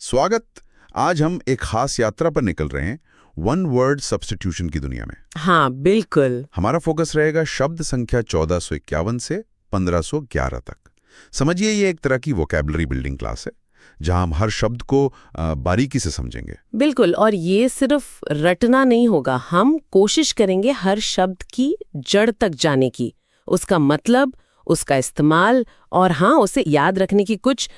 स्वागत। आज हम एक खास यात्रा पर निकल रहे हैं, वन वर्ड सब्स्टिट्यूशन की दुनिया में। हाँ बिल्कुल। हमारा फोकस रहेगा शब्द संख्या 1451 से 1511 तक। समझिए ये एक तरह की वोकैबुलरी बिल्डिंग क्लास है जहां हम हर शब्द को बारीकी से समझेंगे। बिल्कुल, और ये सिर्फ रटना नहीं होगा, हम कोशिश करेंगे हर शब्द की जड़ तक जाने की, उसका मतलब, उसका इस्तेमाल और हाँ, उसे याद रखने की कुछ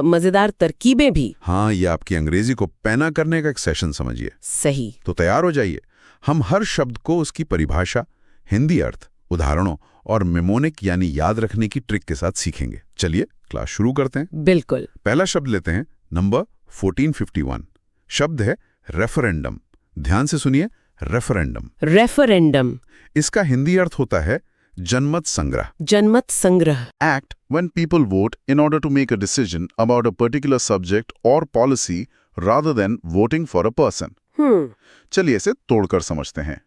मजेदार तरकीबें भी। हाँ, ये आपकी अंग्रेजी को पैना करने का एक सेशन समझिए। सही। तो तैयार हो जाइए। हम हर शब्द को उसकी परिभाषा, हिंदी अर्थ, उदाहरणों और मेमोनिक यानी याद रखने की ट्रिक के साथ सीखेंगे। चलिए क्लास शुरू करते हैं। बिल्कुल। पहला शब्द लेते हैं, नंबर 1451। शब्द है रेफरेंडम। ध्यान से सुनिए, रेफरेंडम। रेफरेंडम। इसका हिंदी अर्थ होता है जनमत संग्रह। जनमत संग्रह। Act when people vote in order to make a decision about a particular subject or policy rather than voting for a person. चलिए इसे तोड़कर समझते हैं।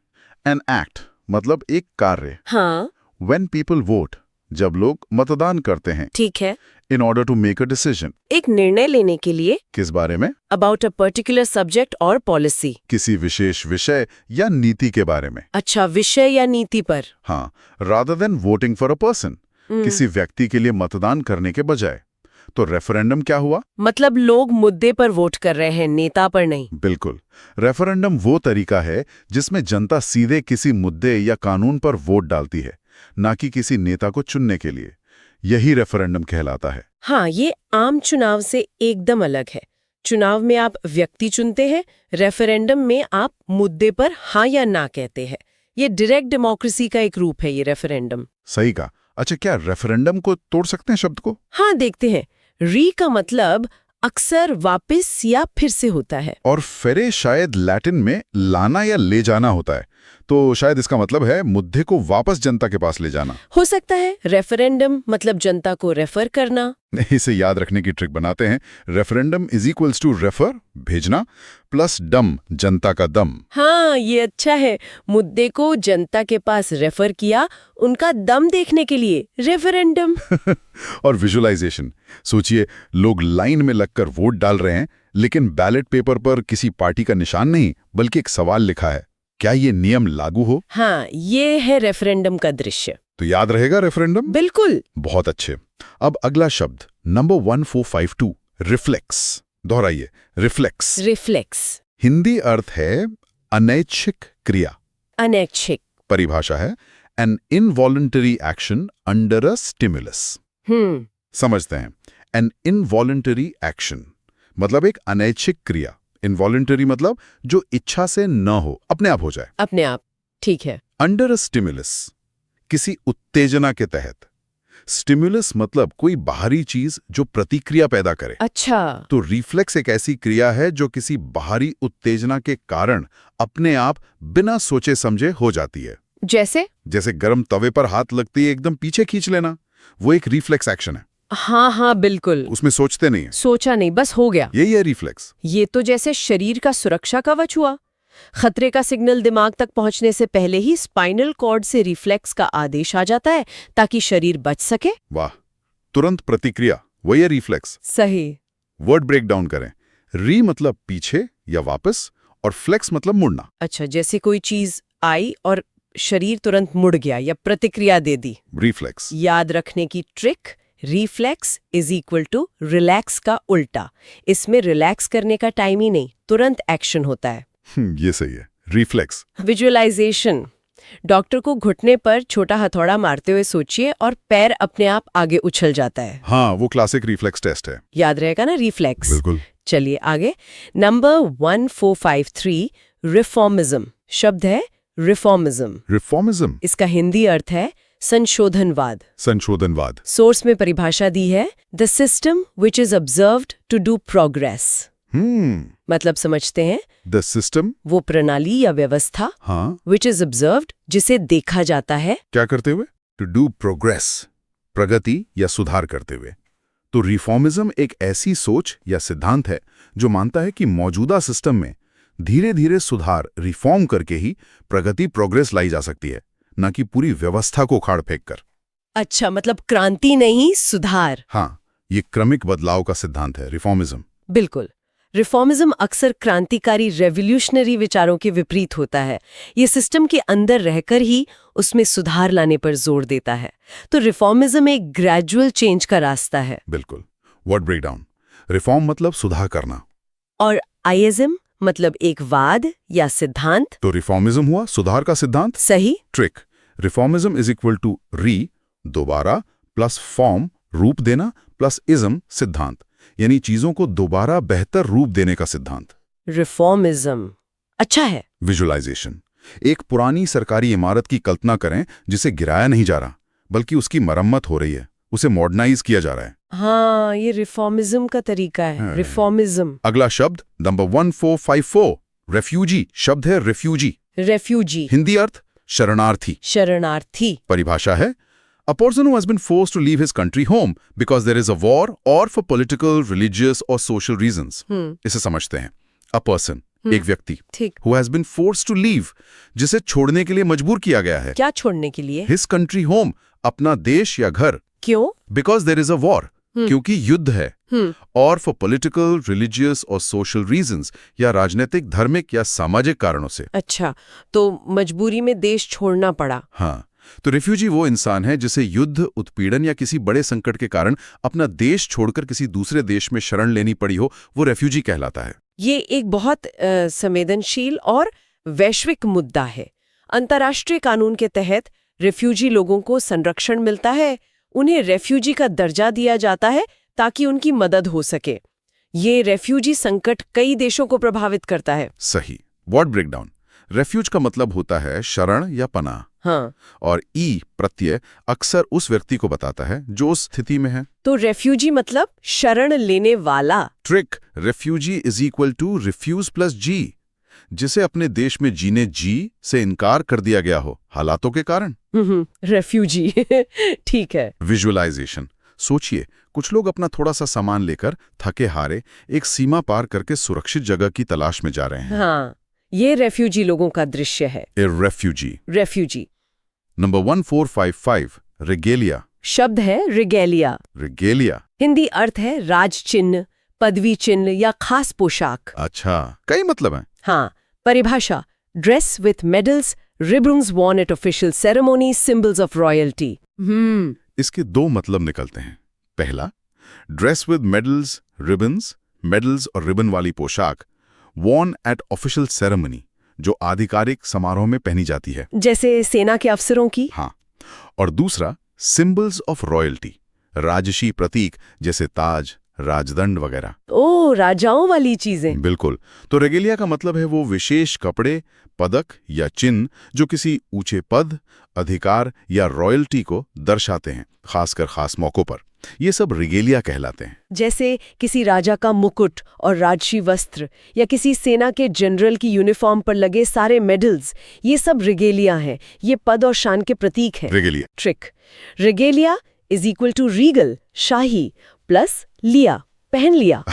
An act मतलब एक कार्य। हाँ When people vote जब लोग मतदान करते हैं। ठीक है। In order to make a decision एक निर्णय लेने के लिए। किस बारे में? अबाउट अ पर्टिकुलर सब्जेक्ट और पॉलिसी। किसी विशेष विषय या नीति के बारे में। अच्छा, विषय या नीति पर। हाँ, rather than voting for a person किसी व्यक्ति के लिए मतदान करने के बजाय। तो रेफरेंडम क्या हुआ? मतलब लोग मुद्दे पर वोट कर रहे हैं, नेता पर नहीं। बिल्कुल। रेफरेंडम वो तरीका है जिसमें जनता सीधे किसी मुद्दे या कानून पर वोट डालती है, ना कि किसी नेता को चुनने के लिए। यही रेफरेंडम कहलाता है। हाँ, ये आम चुनाव से एकदम अलग है। चुनाव में आप व्यक्ति चुनते हैं, रेफरेंडम में आप मुद्दे पर हाँ या ना कहते हैं। ये डायरेक्ट डेमोक्रेसी का एक रूप है, ये रेफरेंडम। सही कहा। अच्छा, क्या रेफरेंडम को तोड़ सकते हैं शब्द को? हाँ, देखते हैं। री का मतलब अक्सर वापस या फिर से होता है। और फेरे शायद लैटिन में लाना या ले जाना होता है, तो शायद इसका मतलब है मुद्दे को वापस जनता के पास ले जाना। हो सकता है। रेफरेंडम मतलब जनता को रेफर करना। इसे याद रखने की ट्रिक बनाते हैं। Referendum is equals to refer, भेजना, प्लस डम, जनता का दम। हाँ, ये अच्छा है। मुद्दे को जनता के पास रेफर किया, उनका दम देखने के लिए रेफरेंडम। और विजुअलाइजेशन। सोचिए, लोग लाइन में लगकर वोट डाल रहे हैं, लेकिन बैलेट पेपर पर किसी पार्टी का निशान नहीं, बल्कि एक सवाल लिखा है। क्या ये नियम लागू हो? हाँ, ये है रेफरेंडम का दृश्य। तो याद रहेगा रेफरेंडम? बिल्कुल। बहुत अच्छे। अब अगला शब्द, नंबर 1452, रिफ्लेक्स। दोहराइए, रिफ्लेक्स। रिफ्लेक्स। हिंदी अर्थ है अनैच्छिक क्रिया। अनैच्छिक। परिभाषा है an involuntary action under a stimulus. समझते हैं। एन इनवॉलंटरी एक्शन मतलब एक अनैच्छिक क्रिया। इनवॉलंटरी मतलब जो इच्छा से न हो, अपने आप हो जाए। अपने आप, ठीक है। अंडर अ स्टिमुलस किसी उत्तेजना के तहत। स्टिमुलस मतलब कोई बाहरी चीज जो प्रतिक्रिया पैदा करे। अच्छा। तो रिफ्लेक्स एक ऐसी क्रिया है जो किसी बाहरी उत्तेजना के कारण अपने आप बिना सोचे समझे हो जाती है। जैसे गर्म तवे पर हाथ लगते ही एकदम पीछे खींच लेना, वो एक रिफ्लेक्स एक्शन है। हाँ हाँ बिल्कुल। उसमें सोचते नहीं है। सोचा नहीं, बस हो गया। यही है रिफ्लेक्स। ये तो जैसे शरीर का सुरक्षा कवच हुआ। खतरे का सिग्नल दिमाग तक पहुंचने से पहले ही स्पाइनल कॉर्ड से रिफ्लेक्स का आदेश आ जाता है ताकि शरीर बच सके। वाह, तुरंत प्रतिक्रिया, वही है रिफ्लेक्स। सही। वर्ड ब्रेक डाउन करें। री मतलब पीछे या वापस, और फ्लेक्स मतलब मुड़ना। अच्छा, जैसे कोई चीज आई और शरीर तुरंत मुड़ गया या प्रतिक्रिया दे दी। रिफ्लेक्स। याद रखने की trick, reflex is equal to relax का उल्टा। इसमें रिलैक्स करने का टाइम ही नहीं, तुरंत एक्शन होता है। ये सही है, रिफ्लेक्स। विजुअलाइजेशन। डॉक्टर को घुटने पर छोटा हथौड़ा मारते हुए सोचिए और पैर अपने आप आगे उछल जाता है। हाँ, वो क्लासिक रिफ्लेक्स टेस्ट है। याद रहेगा ना, रिफ्लेक्स। बिल्कुल। चलिए आगे। नंबर 1453, रिफॉर्मिज्म। शब्द है रिफॉर्मिज्म। रिफॉर्मिज्म। इसका हिंदी अर्थ है संशोधनवाद। संशोधनवाद। सोर्स में परिभाषा दी है, the system which is observed to do progress. मतलब समझते हैं, द सिस्टम वो प्रणाली या व्यवस्था, हाँ, विच इज ऑब्जर्व्ड जिसे देखा जाता है। क्या करते हुए? टू डू प्रोग्रेस, प्रगति या सुधार करते हुए। तो रिफॉर्मिज्म एक ऐसी सोच या सिद्धांत है जो मानता है कि मौजूदा सिस्टम में धीरे धीरे सुधार, रिफॉर्म करके ही प्रगति, प्रोग्रेस लाई जा सकती है, न कि पूरी व्यवस्था को उखाड़ फेंक कर। अच्छा, मतलब क्रांति नहीं, सुधार। हाँ, ये क्रमिक बदलाव का सिद्धांत है रिफॉर्मिज्म। बिल्कुल। रिफॉर्मिज्म अक्सर क्रांतिकारी रेवोल्यूशनरी विचारों के विपरीत होता है। ये सिस्टम के अंदर रहकर ही उसमें सुधार लाने पर जोर देता है। तो रिफॉर्मिज्म एक ग्रेजुअल चेंज का रास्ता है। बिल्कुल। Word breakdown. रिफॉर्म मतलब सुधार करना, और आइज्म मतलब एक वाद या सिद्धांत। तो रिफॉर्मिज्म हुआ सुधार का सिद्धांत। सही। ट्रिक। रिफॉर्मिज्म इज इक्वल टू दोबारा, प्लस फॉर्म रूप देना, प्लस इज्म सिद्धांत, यानी चीजों को दोबारा बेहतर रूप देने का सिद्धांत। रिफॉर्मिज्म अच्छा है। विजुअलाइजेशन। एक पुरानी सरकारी इमारत की कल्पना करें जिसे गिराया नहीं जा रहा, बल्कि उसकी मरम्मत हो रही है, उसे मॉडर्नाइज किया जा रहा है। हाँ, ये रिफॉर्मिज्म का तरीका है। रिफॉर्मिज्म। अगला शब्द नंबर 1454, रेफ्यूजी शब्द है। रेफ्यूजी हिंदी अर्थ शरणार्थी। शरणार्थी। परिभाषा है a person who has been forced to leave his country home because there is a war or for political, religious or social reasons. इसे समझते हैं। a person एक व्यक्ति ठीक। who has been forced to leave, जिसे छोड़ने के लिए मजबूर किया गया है। क्या छोड़ने के लिए? his country home, अपना देश या घर। क्यों? because there is a war, क्योंकि युद्ध है। और for political, religious और social reasons, या राजनीतिक, धार्मिक या सामाजिक कारणों से। अच्छा, तो मजबूरी में देश छोड़ना पड़ा। हाँ, तो रिफ्यूजी वो इंसान है जिसे युद्ध, उत्पीड़न या किसी बड़े संकट के कारण अपना देश छोड़कर किसी दूसरे देश में शरण लेनी पड़ी हो, वो रेफ्यूजी कहलाता है। ये एक बहुत संवेदनशील और वैश्विक मुद्दा है। अंतर्राष्ट्रीय कानून के तहत रेफ्यूजी लोगों को संरक्षण मिलता है, उन्हें रेफ्यूजी का दर्जा दिया जाता है ताकि उनकी मदद हो सके। ये रेफ्यूजी संकट कई देशों को प्रभावित करता है। सही। Word breakdown. रेफ्यूज का मतलब होता है शरण या पनाह। हाँ। और ई प्रत्यय अक्सर उस व्यक्ति को बताता है जो उस स्थिति में है। तो रेफ्यूजी मतलब शरण लेने वाला। Trick. Refugee is equal to refuge plus G, जिसे अपने देश में जीने जी से इनकार कर दिया गया हो हालातों के कारण। रेफ्यूजी ठीक है। विजुअलाइजेशन। सोचिए, कुछ लोग अपना थोड़ा सा सामान लेकर थके हारे एक सीमा पार करके सुरक्षित जगह की तलाश में जा रहे हैं। हाँ, ये रेफ्यूजी लोगों का दृश्य है। ए रेफ्यूजी। रेफ्यूजी। नंबर 1455, रिगेलिया शब्द है रिगेलिया। रिगेलिया हिंदी अर्थ है राज चिन्ह, पदवी चिन्ह या खास पोशाक। अच्छा, कई मतलब हैं। हाँ, परिभाषा dress with medals, ribbons worn at official ceremony, symbols of royalty. इसके दो मतलब निकलते हैं। पहला, dress with medals, ribbons, medals और रिबन वाली पोशाक, वॉर्न एट ऑफिशियल सेरेमनी, जो आधिकारिक समारोह में पहनी जाती है, जैसे सेना के अफसरों की। हाँ। और दूसरा, सिंबल्स ऑफ रॉयल्टी, राजसी प्रतीक जैसे ताज, राजदंड वगैरह। ओ, राजाओं वाली चीजें। बिल्कुल। तो रेगेलिया का मतलब है वो विशेष कपड़े, पदक या चिन्ह जो किसी ऊंचे पद, अधिकार या रॉयल्टी को दर्शाते हैं, खासकर खास मौकों पर। ये सब रिगेलिया कहलाते हैं। जैसे किसी राजा का मुकुट और राजसी वस्त्र, या किसी सेना के जनरल की यूनिफॉर्म पर लगे सारे मेडल्स, ये सब रिगेलिया हैं। ये पद और शान के प्रतीक हैं। Regalia. Trick. Regalia is equal to regal, शाही, प्लस लिया, पहन लिया।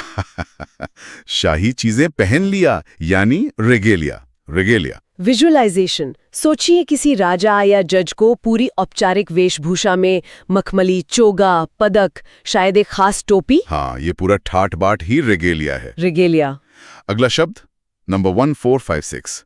शाही चीजें पहन लिया यानी रिगेलिया। रिगेलिया। विजुअलाइजेशन। सोचिए किसी राजा या जज को पूरी औपचारिक वेशभूषा में मखमली चोगा, पदक, शायद एक खास टोपी। हाँ, ये पूरा ठाट बाट ही रेगेलिया है। रिगेलिया। अगला शब्द नंबर 1456,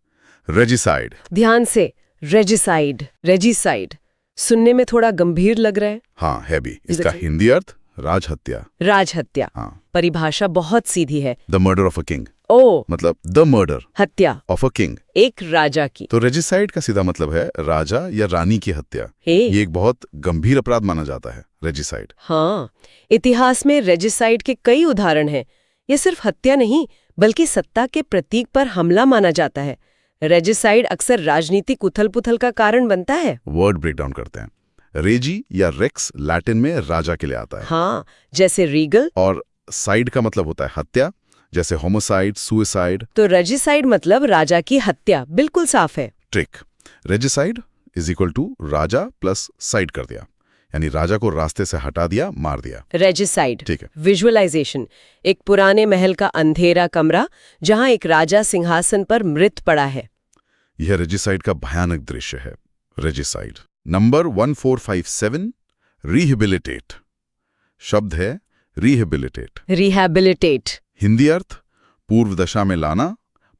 रेजिसाइड। ध्यान से, रेजिसाइड। रेजिसाइड सुनने में थोड़ा गंभीर लग रहा है। हाँ, है भी। इसका हिंदी अर्थ राजहत्या। राजहत्या। हाँ। परिभाषा बहुत सीधी है। The murder of a king. ओ, मतलब द मर्डर हत्या ऑफ अ किंग, एक राजा की। तो रेजिसाइड का सीधा मतलब है राजा या रानी की हत्या। ये एक बहुत गंभीर अपराध माना जाता है, रेजिसाइड। हाँ, इतिहास में रेजिसाइड के कई उदाहरण हैं। ये सिर्फ हत्या नहीं, बल्कि सत्ता के प्रतीक पर हमला माना जाता है। रेजिसाइड अक्सर राजनीतिक उथल-पुथल का कारण बनता है। वर्ड ब्रेकडाउन करते हैं। रेजी या रेक्स लैटिन में राजा के लिए आता है। हाँ, जैसे रीगल। और साइड का मतलब होता है हत्या, जैसे होमोसाइड, सुइसाइड। तो रेजिसाइड मतलब राजा की हत्या, बिल्कुल साफ है। Trick. Regicide is equal to राजा प्लस साइड कर दिया, यानी राजा को रास्ते से हटा दिया, मार दिया। रेजिसाइड। ठीक है। विजुअलाइजेशन। एक पुराने महल का अंधेरा कमरा जहां एक राजा सिंहासन पर मृत पड़ा है। यह रेजिसाइड का भयानक दृश्य है। रेजिसाइड। Number 1457, rehabilitate. शब्द है रिहेबिलिटेट। रिहैबिलिटेट। हिंदी अर्थ पूर्व दशा में लाना,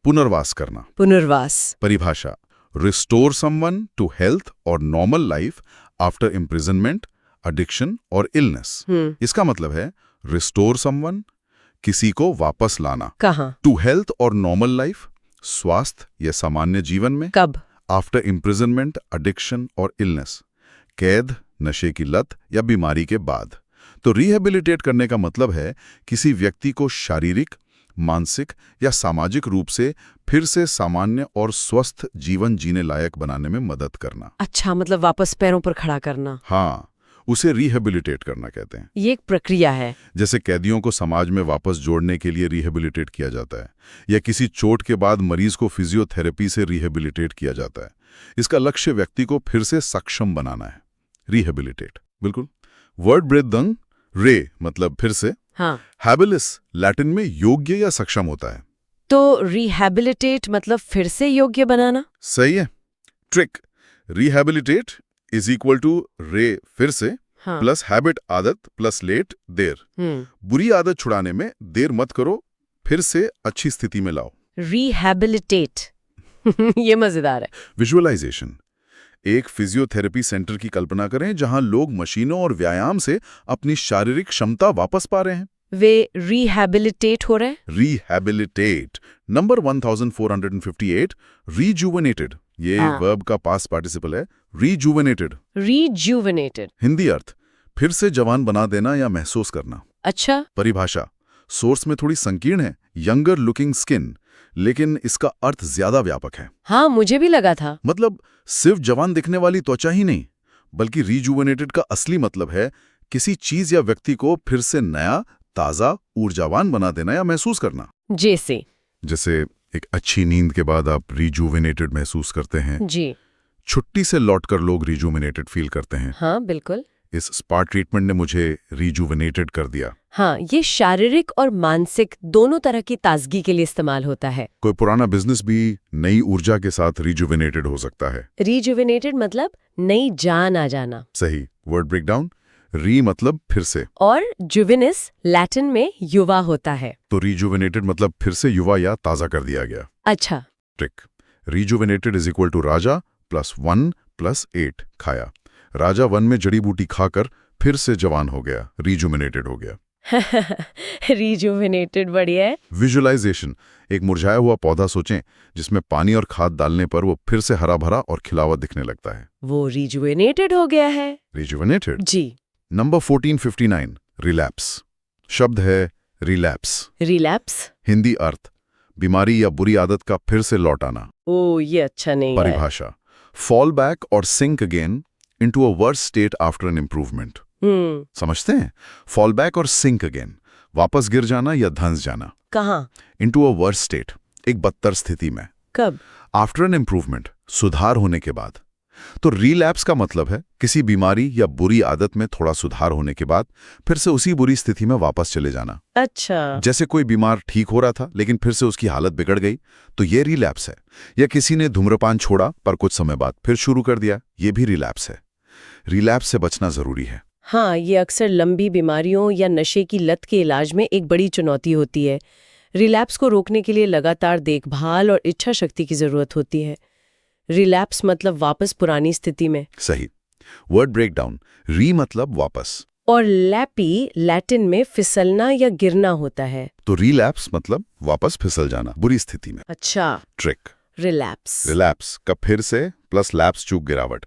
पुनर्वास करना। पुनर्वास। परिभाषा, रिस्टोर समवन टू हेल्थ और normal life after imprisonment, addiction और इलनेस। इसका मतलब है रिस्टोर समवन, किसी को वापस लाना। कहाँ? टू हेल्थ और नॉर्मल लाइफ, स्वास्थ्य या सामान्य जीवन में। कब? आफ्टर इम्प्रिजनमेंट, एडिक्शन और इलनेस, कैद, नशे की लत या बीमारी के बाद। तो रिहेबिलिटेट करने का मतलब है किसी व्यक्ति को शारीरिक, मानसिक या सामाजिक रूप से फिर से सामान्य और स्वस्थ जीवन जीने लायक बनाने में मदद करना। अच्छा, मतलब वापस पैरों पर खड़ा करना। हाँ, उसे रिहेबिलिटेट करना कहते हैं। ये एक प्रक्रिया है। जैसे कैदियों को समाज में वापस जोड़ने के लिए रिहेबिलिटेट किया जाता है, या किसी चोट के बाद मरीज को फिजियोथेरेपी से रिहेबिलिटेट किया जाता है। इसका लक्ष्य व्यक्ति को फिर से सक्षम बनाना है। रिहेबिलिटेट, बिल्कुल। वर्ड ब्रेदंग, रे मतलब फिर से, हाँ। हैबिलिस लैटिन में योग्य या सक्षम होता है। तो रिहेबिलिटेट मतलब फिर से योग्य बनाना। सही है। Trick, rehabilitate is equal to re फिर से, हाँ। प्लस हैबिट आदत, प्लस लेट देर। बुरी आदत छुड़ाने में देर मत करो, फिर से अच्छी स्थिति में लाओ। रिहेबिलिटेट ये मजेदार है। विजुअलाइजेशन, एक फिजियोथेरेपी सेंटर की कल्पना करें जहां लोग मशीनों और व्यायाम से अपनी शारीरिक क्षमता वापस पा रहे हैं। वे रिहेबिलिटेट हो रहे। Rehabilitate, number 1458, रिजुवेनेटेड। ये हाँ। वर्ब का पास्ट पार्टिसिपल है, रिजुवेनेटेड। रिजुवेनेटेड। हिंदी अर्थ, फिर से जवान बना देना या महसूस करना। अच्छा। परिभाषा, सोर्स में थोड़ी संकीर्ण है, यंगर लुकिंग स्किन, लेकिन इसका अर्थ ज्यादा व्यापक है। हाँ, मुझे भी लगा था। मतलब सिर्फ जवान दिखने वाली त्वचा ही नहीं, बल्कि रिजुवेनेटेड का असली मतलब है किसी चीज या व्यक्ति को फिर से नया, ताजा, ऊर्जावान बना देना या महसूस करना। जैसे एक अच्छी नींद के बाद आप रिजुवेनेटेड महसूस करते हैं। जी। छुट्टी से लौटकर लोग रिजुवेनेटेड फील करते हैं। हाँ, बिल्कुल। इस स्पा ट्रीटमेंट ने मुझे रिजुवेनेटेड कर दिया। हाँ, ये शारीरिक और मानसिक दोनों तरह की ताजगी के लिए इस्तेमाल होता है। कोई पुराना बिजनेस भी नई ऊर्जा के साथ रिजुवेनेटेड हो सकता है। रिजुवेनेटेड मतलब नई जान आ जाना। सही। वर्ड ब्रेकडाउन, री मतलब फिर से, और जुवेनिस लैटिन में युवा होता है। तो रिजुवेनेटेड मतलब फिर से युवा या ताजा कर दिया गया। अच्छा। Trick, rejuvenated is equal to राजा प्लस 1 प्लस 8 खाया। राजा 1 में जड़ी बूटी खाकर फिर से जवान हो गया, रिजुवेनेटेड हो गया। रिजुवेनेटेड बढ़िया है। विजुअलाइजेशन, एक मुरझाया हुआ पौधा सोचें जिसमें पानी और खाद डालने पर वो फिर से हरा भरा और खिलावा दिखने लगता है। वो रिजुवेनेटेड हो गया है। रिजुवेनेटेड। जी। Number 1459, relapse. शब्द है रिलैप्स। रिलैप्स। हिंदी अर्थ, बीमारी या बुरी आदत का फिर से लौट आना। ओ, ये अच्छा नहीं है। परिभाषा, फॉल बैक और sink again into a worse state after an improvement. समझते हैं? फॉल बैक और सिंक अगेन, वापस गिर जाना या धंस जाना। कहाँ? इनटू अ वर्स स्टेट, एक बदतर स्थिति में। कब? आफ्टर एन इम्प्रूवमेंट, सुधार होने के बाद। तो रिलैप्स का मतलब है किसी बीमारी या बुरी आदत में थोड़ा सुधार होने के बाद फिर से उसी बुरी स्थिति में वापस चले जाना। अच्छा। जैसे कोई बीमार ठीक हो रहा था लेकिन फिर से उसकी हालत बिगड़ गई, तो ये रिलैप्स है। या किसी ने धूम्रपान छोड़ा पर कुछ समय बाद फिर शुरू कर दिया, ये भी रिलैप्स है। रिलैप्स से बचना जरूरी है। हाँ, ये अक्सर लंबी बीमारियों या नशे की लत के इलाज में एक बड़ी चुनौती होती है। रिलैप्स को रोकने के लिए लगातार देखभाल और इच्छा शक्ति की जरूरत होती है। रिलैप्स मतलब वापस पुरानी स्थिति में। सही। वर्ड ब्रेकडाउन, री मतलब वापस, और लैपी लैटिन में फिसलना या गिरना होता है। तो रिलैप्स मतलब वापस फिसल जाना, बुरी स्थिति में। अच्छा। Trick, relapse. रिलैप्स का फिर से प्लस लैप्स चूक गिरावट,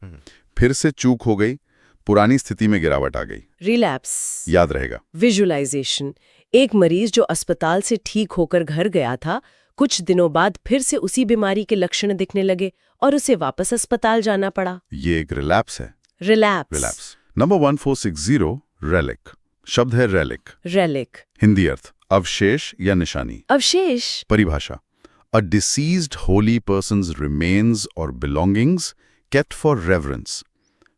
फिर से चूक हो गई, पुरानी स्थिति में गिरावट आ गई। रिलैप्स। याद रहेगा। विजुअलाइजेशन, एक मरीज जो अस्पताल से ठीक होकर घर गया था, कुछ दिनों बाद फिर से उसी बीमारी के लक्षण दिखने लगे और उसे वापस अस्पताल जाना पड़ा। ये एक रिलैप्स है। रिलैप्स। Number 1460, relic. शब्द है रेलिक। रेलिक। हिंदी अर्थ, अवशेष या निशानी। अवशेष। परिभाषा, अ डिसीज्ड होली पर्सन्स रिमेन्स और belongings kept for reverence,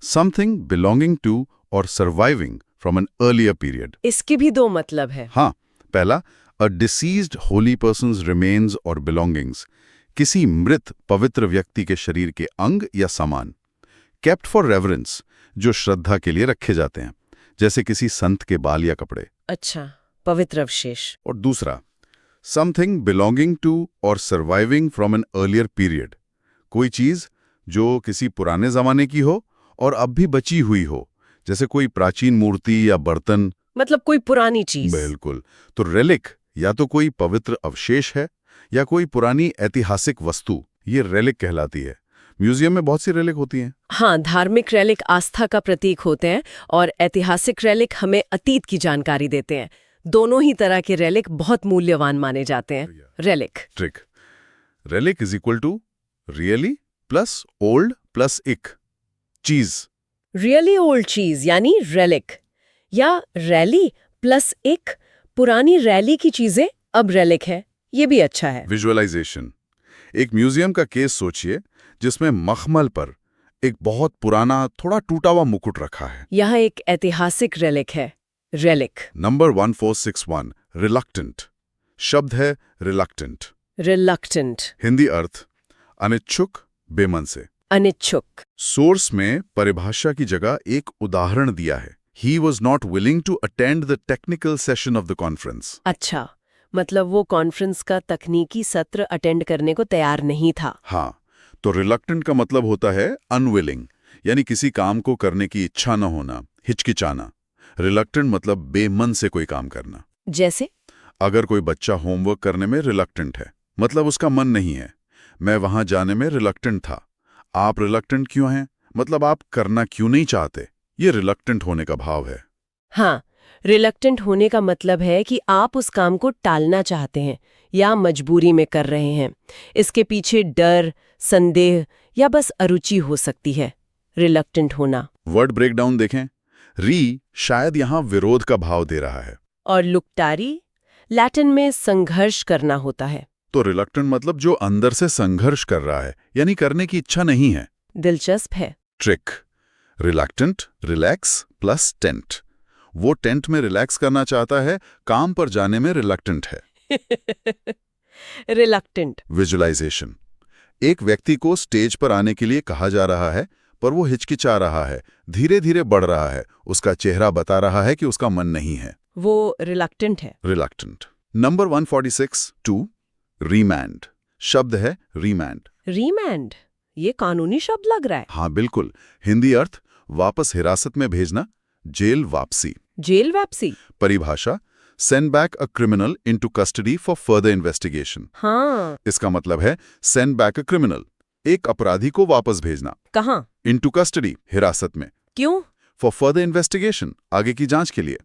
something belonging to or surviving from an earlier period. इसके भी दो मतलब है। हाँ, पहला, a deceased holy person's remains or belongings, किसी मृत पवित्र व्यक्ति के शरीर के अंग या सामान। kept for reverence, जो श्रद्धा के लिए रखे जाते हैं, जैसे किसी संत के बाल या कपड़े। अच्छा, पवित्र अवशेष। और दूसरा, समथिंग बिलोंगिंग टू और surviving from an earlier period. कोई चीज जो किसी पुराने जमाने की हो और अब भी बची हुई हो, जैसे कोई प्राचीन मूर्ति या बर्तन। मतलब कोई पुरानी चीज। बिल्कुल। तो रेलिक या तो कोई पवित्र अवशेष है या कोई पुरानी ऐतिहासिक वस्तु, ये रेलिक कहलाती है। म्यूजियम में बहुत सी रेलिक होती हैं। हाँ, धार्मिक रेलिक आस्था का प्रतीक होते हैं और ऐतिहासिक रेलिक हमें अतीत की जानकारी देते हैं। दोनों ही तरह के रेलिक बहुत मूल्यवान माने जाते हैं। Relic trick. Relic is equal to really plus old plus इक चीज। रियली ओल्ड चीज यानी रेलिक, या रैली प्लस एक पुरानी रैली की चीजें अब रेलिक है। ये भी अच्छा है। विजुअलाइजेशन। एक म्यूजियम का केस सोचिए जिसमें मखमल पर एक बहुत पुराना थोड़ा टूटा हुआ मुकुट रखा है। यह एक ऐतिहासिक रेलिक है। रेलिक। Number 1461 reluctant. शब्द है रिलक्टेंट। रिलक्टेंट। हिंदी अर्थ अनिच्छुक, बेमन से। अनिच्छुक। सोर्स में परिभाषा की जगह एक उदाहरण दिया है। He was not willing to attend the technical session of the conference. अच्छा, मतलब वो कॉन्फ्रेंस का तकनीकी सत्र अटेंड करने को तैयार नहीं था। हाँ, तो रिलक्टेंट का मतलब होता है अनविलिंग, यानी किसी काम को करने की इच्छा न होना, हिचकिचाना। रिलक्टेंट मतलब बेमन से कोई काम करना। जैसे अगर कोई बच्चा होमवर्क करने में रिलक्टेंट है, मतलब उसका मन नहीं है। मैं वहां जाने में रिलक्टेंट था। आप रिलक्टेंट क्यों हैं? मतलब आप करना क्यों नहीं चाहते? ये रिलक्टेंट होने का भाव है। हाँ, रिलक्टेंट होने का मतलब है कि आप उस काम को टालना चाहते हैं या मजबूरी में कर रहे हैं। इसके पीछे डर, संदेह या बस अरुचि हो सकती है। रिलक्टेंट होना। वर्ड ब्रेकडाउन देखें। री शायद यहां विरोध का भाव दे रहा है, और लुक्टारी लैटिन में संघर्ष करना होता है। तो रिलक्टेंट मतलब जो अंदर से संघर्ष कर रहा है, यानी करने की इच्छा नहीं है। दिलचस्प है। Trick. Reluctant relax plus tent. वो टेंट में रिलैक्स करना चाहता है, काम पर जाने में रिलक्टेंट है। रिलक्टेंट। विजुअलाइजेशन। एक व्यक्ति को स्टेज पर आने के लिए कहा जा रहा है, पर वो हिचकिचा रहा है, धीरे धीरे बढ़ रहा है। उसका चेहरा बता रहा है कि उसका मन नहीं है। वो रिलक्टेंट है। रिलक्टेंट। Number 146 2 remand. शब्द है रिमांड। रिमांड, ये कानूनी शब्द लग रहा है। हाँ बिल्कुल। हिंदी अर्थ वापस हिरासत में भेजना, जेल वापसी। जेल वापसी। परिभाषा send back a criminal into custody for further investigation. हाँ। इसका मतलब है सेंड बैक अ क्रिमिनल, एक अपराधी को वापस भेजना। कहाँ? इनटू कस्टडी, हिरासत में। क्यों? फॉर फर्दर इन्वेस्टिगेशन, आगे की जांच के लिए।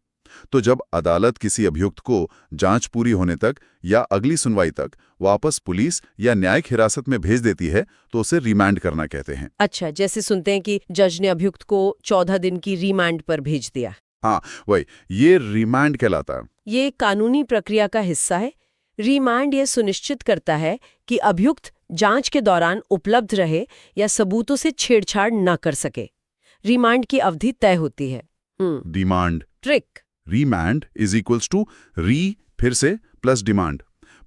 तो जब अदालत किसी अभियुक्त को जांच पूरी होने तक या अगली सुनवाई तक वापस पुलिस या न्यायिक हिरासत में भेज देती है, तो उसे रिमांड करना कहते हैं। अच्छा, जैसे सुनते हैं कि जज ने अभियुक्त को 14 दिन की रिमांड पर भेज दिया। हाँ वही, ये रिमांड कहलाता है। ये कानूनी प्रक्रिया का हिस्सा है। रिमांड ये सुनिश्चित करता है कि अभियुक्त जांच के दौरान उपलब्ध रहे या सबूतों से छेड़छाड़ न कर सके। रिमांड की अवधि तय होती है। Demand. Trick. Remand is equals to re फिर से प्लस डिमांड।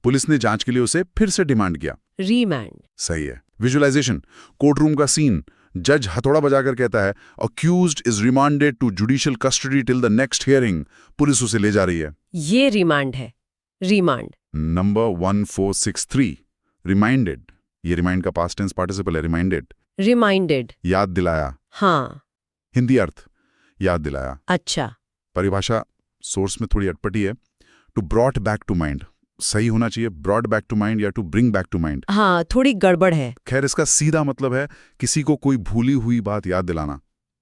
पुलिस ने जांच के लिए उसे फिर से डिमांड किया। रिमांड। सही है। विजुअलाइजेशन। कोर्टरूम का सीन। जज हथौड़ा बजाकर कहता है accused is remanded to judicial custody till the next hearing. Police उसे ले जा रही है। ये रिमांड है। रिमांड। Number 1463 reminded. ये रिमाइंड का पास्ट टेंस पार्टिसिपल है। रिमाइंडेड। रिमाइंडेड। याद दिलाया। हाँ। हिंदी अर्थ याद दिलाया। अच्छा। परिभाषा सोर्स में थोड़ी अटपटी है। To brought back to mind सही होना चाहिए, ब्रॉट बैक टू माइंड या to bring back to mind. हाँ, थोड़ी गड़बड़ है। खैर इसका सीधा मतलब है किसी को कोई भूली हुई बात याद दिलाना।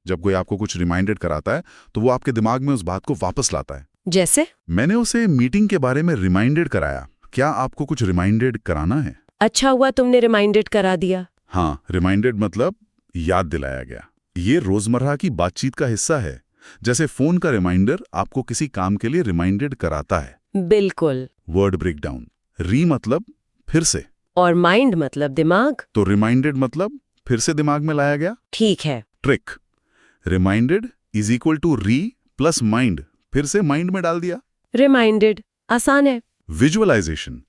जब कोई आपको कुछ रिमाइंडेड कराता है तो वो आपके दिमाग में उस बात को वापस लाता है। जैसे मैंने उसे मीटिंग के बारे में रिमाइंडेड कराया, क्या आपको कुछ रिमाइंडेड कराना है? अच्छा हुआ तुमने रिमाइंडेड करा दिया। हाँ, रिमाइंडेड मतलब याद दिलाया गया। ये रोजमर्रा की बातचीत का हिस्सा है। जैसे फोन का रिमाइंडर आपको किसी काम के लिए रिमाइंडेड कराता है। बिल्कुल। Word breakdown. री मतलब फिर से, और माइंड मतलब दिमाग। तो रिमाइंडेड मतलब फिर से दिमाग में लाया गया। ठीक है। Trick. Reminded is equal to re plus mind, फिर से माइंड में डाल दिया। रिमाइंडेड। आसान है। विजुअलाइजेशन।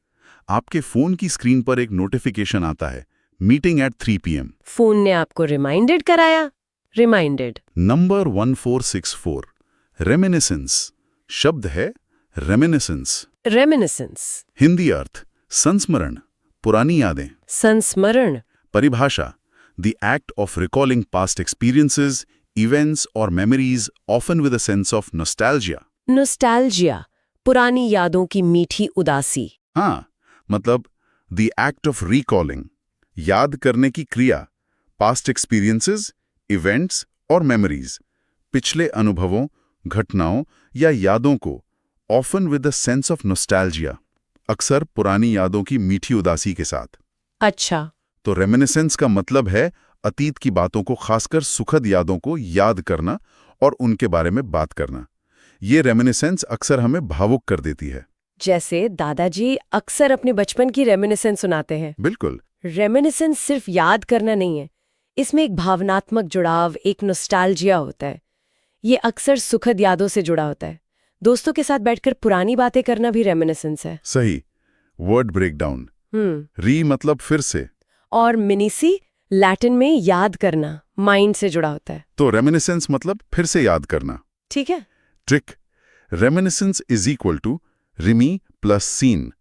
आपके फोन की स्क्रीन पर एक नोटिफिकेशन आता है, मीटिंग एट 3 PM। फोन ने आपको रिमाइंडेड कराया। रिमाइंडेड। Number 1464 reminiscence. शब्द है रेमिनिसेंस। रेमिनिसेंस, हिंदी अर्थ संस्मरण, पुरानी यादें। संस्मरण, परिभाषा the act of recalling past experiences, events और memories often with a sense of nostalgia. Nostalgia, पुरानी यादों की मीठी उदासी। हाँ, मतलब द एक्ट ऑफ रिकॉलिंग, याद करने की क्रिया, पास्ट एक्सपीरियंसेस, इवेंट्स और मेमोरीज, पिछले अनुभवों, घटनाओं या यादों को, often with a sense of nostalgia, अक्सर पुरानी यादों की मीठी उदासी के साथ। अच्छा, तो रेमिनिसेंस का मतलब है अतीत की बातों को, खासकर सुखद यादों को याद करना और उनके बारे में बात करना। ये रेमिनिसेंस अक्सर हमें भावुक कर देती है। जैसे दादाजी अक्सर अपने बचपन की रेमिनिसेंस सुनाते हैं। बिल्कुल। रेमिनिसेंस सिर्फ याद करना नहीं है, इसमें एक भावनात्मक जुड़ाव, एक नॉस्टैल्जिया होता है। ये अक्सर सुखद यादों से जुड़ा होता है। दोस्तों के साथ बैठकर पुरानी बातें करना भी रेमिनिसेंस है। सही। Word breakdown. री मतलब फिर से, और मिनिसी लैटिन में याद करना, माइंड से जुड़ा होता है। तो रेमिनिसेंस मतलब फिर से याद करना। ठीक है। Trick, reminiscence is equal to Rimi plus scene.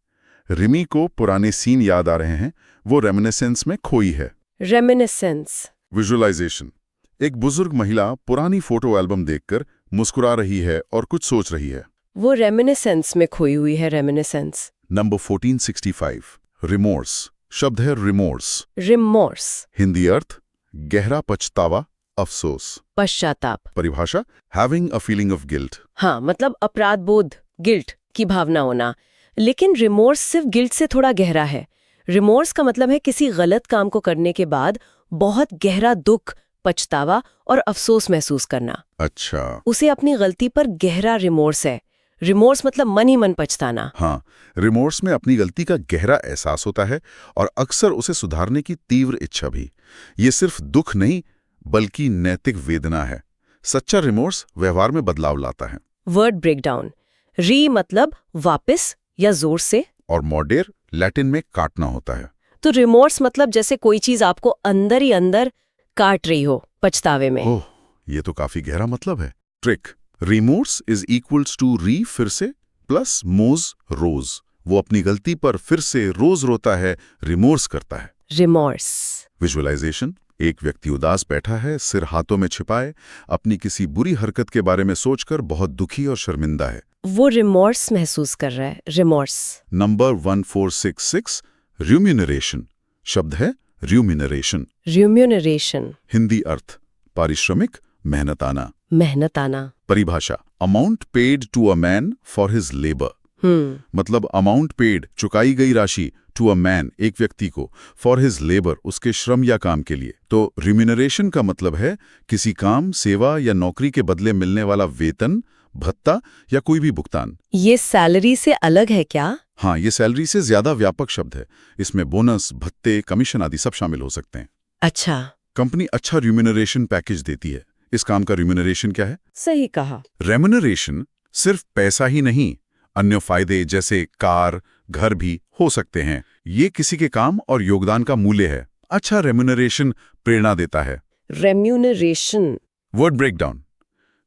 Rimi को पुराने सीन याद आ रहे हैं, वो रेमिनिसेंस में खोई है। रेमिनिसेंस, विजुअलाइजेशन, एक बुजुर्ग महिला पुरानी फोटो एल्बम देखकर मुस्कुरा रही है और कुछ सोच रही है। वो रेमिनिसेंस में खोई हुई है। रेमिनिसेंस। Number 1465, remorse. शब्द है रिमोर्स। रिमोर्स, हिंदी अर्थ गहरा पछतावा, अफसोस। पश्चाताप। परिभाषा having a feeling of guilt. हाँ, मतलब अपराध बोध, गिल्ट की भावना होना। लेकिन रिमोर्स सिर्फ गिल्ट से थोड़ा गहरा है। रिमोर्स का मतलब है किसी गलत काम को करने के बाद बहुत गहरा दुख, पछतावा और अफसोस महसूस करना। अच्छा। उसे अपनी गलती पर गहरा रिमोर्स है। रिमोर्स मतलब मन ही मन पछताना। हाँ, रिमोर्स में अपनी गलती का गहरा एहसास होता है और अक्सर उसे सुधारने की तीव्र इच्छा भी। ये सिर्फ दुख नहीं बल्कि नैतिक वेदना है। सच्चा रिमोर्स व्यवहार में बदलाव लाता है। Word breakdown. री मतलब वापस या जोर से, और मॉडेर लैटिन में काटना होता है। तो रिमोर्स मतलब जैसे कोई चीज आपको अंदर ही अंदर काट रही हो पछतावे में। ओह, ये तो काफी गहरा मतलब है। Trick, remorse is equals to re फिर से प्लस मोज रोज। वो अपनी गलती पर फिर से रोज रोता है, रिमोर्स करता है। रिमोर्स। विजुअलाइजेशन, एक व्यक्ति उदास बैठा है, सिर हाथों में छिपाए, अपनी किसी बुरी हरकत के बारे में सोचकर बहुत दुखी और शर्मिंदा है। वो रिमोर्स महसूस कर रहा है। रिमोर्स। नंबर 1466, र्यूमिनरेशन। शब्द है र्यूमिनरेशन। रिम्यूनरेशन, हिंदी अर्थ पारिश्रमिक, मेहनताना। मेहनताना। परिभाषा amount paid to a man for his labour. मतलब अमाउंट पेड, चुकाई गई राशि, टू अ मैन, एक व्यक्ति को, फॉर हिज लेबर, उसके श्रम या काम के लिए। तो रिम्यूनरेशन का मतलब है किसी काम, सेवा या नौकरी के बदले मिलने वाला वेतन, भत्ता या कोई भी भुगतान। ये सैलरी से अलग है क्या? हाँ, ये सैलरी से ज्यादा व्यापक शब्द है। इसमें बोनस, भत्ते, कमीशन आदि सब शामिल हो सकते हैं। अच्छा, कंपनी अच्छा रिम्यूनरेशन पैकेज देती है। इस काम का रिम्यूनरेशन क्या है? सही कहा। रेम्यूनरेशन सिर्फ पैसा ही नहीं, अन्य फायदे जैसे कार, घर भी हो सकते हैं। ये किसी के काम और योगदान का मूल्य है। अच्छा रेम्यूनरेशन प्रेरणा देता है। रेम्यूनरेशन। वर्ड ब्रेकडाउन,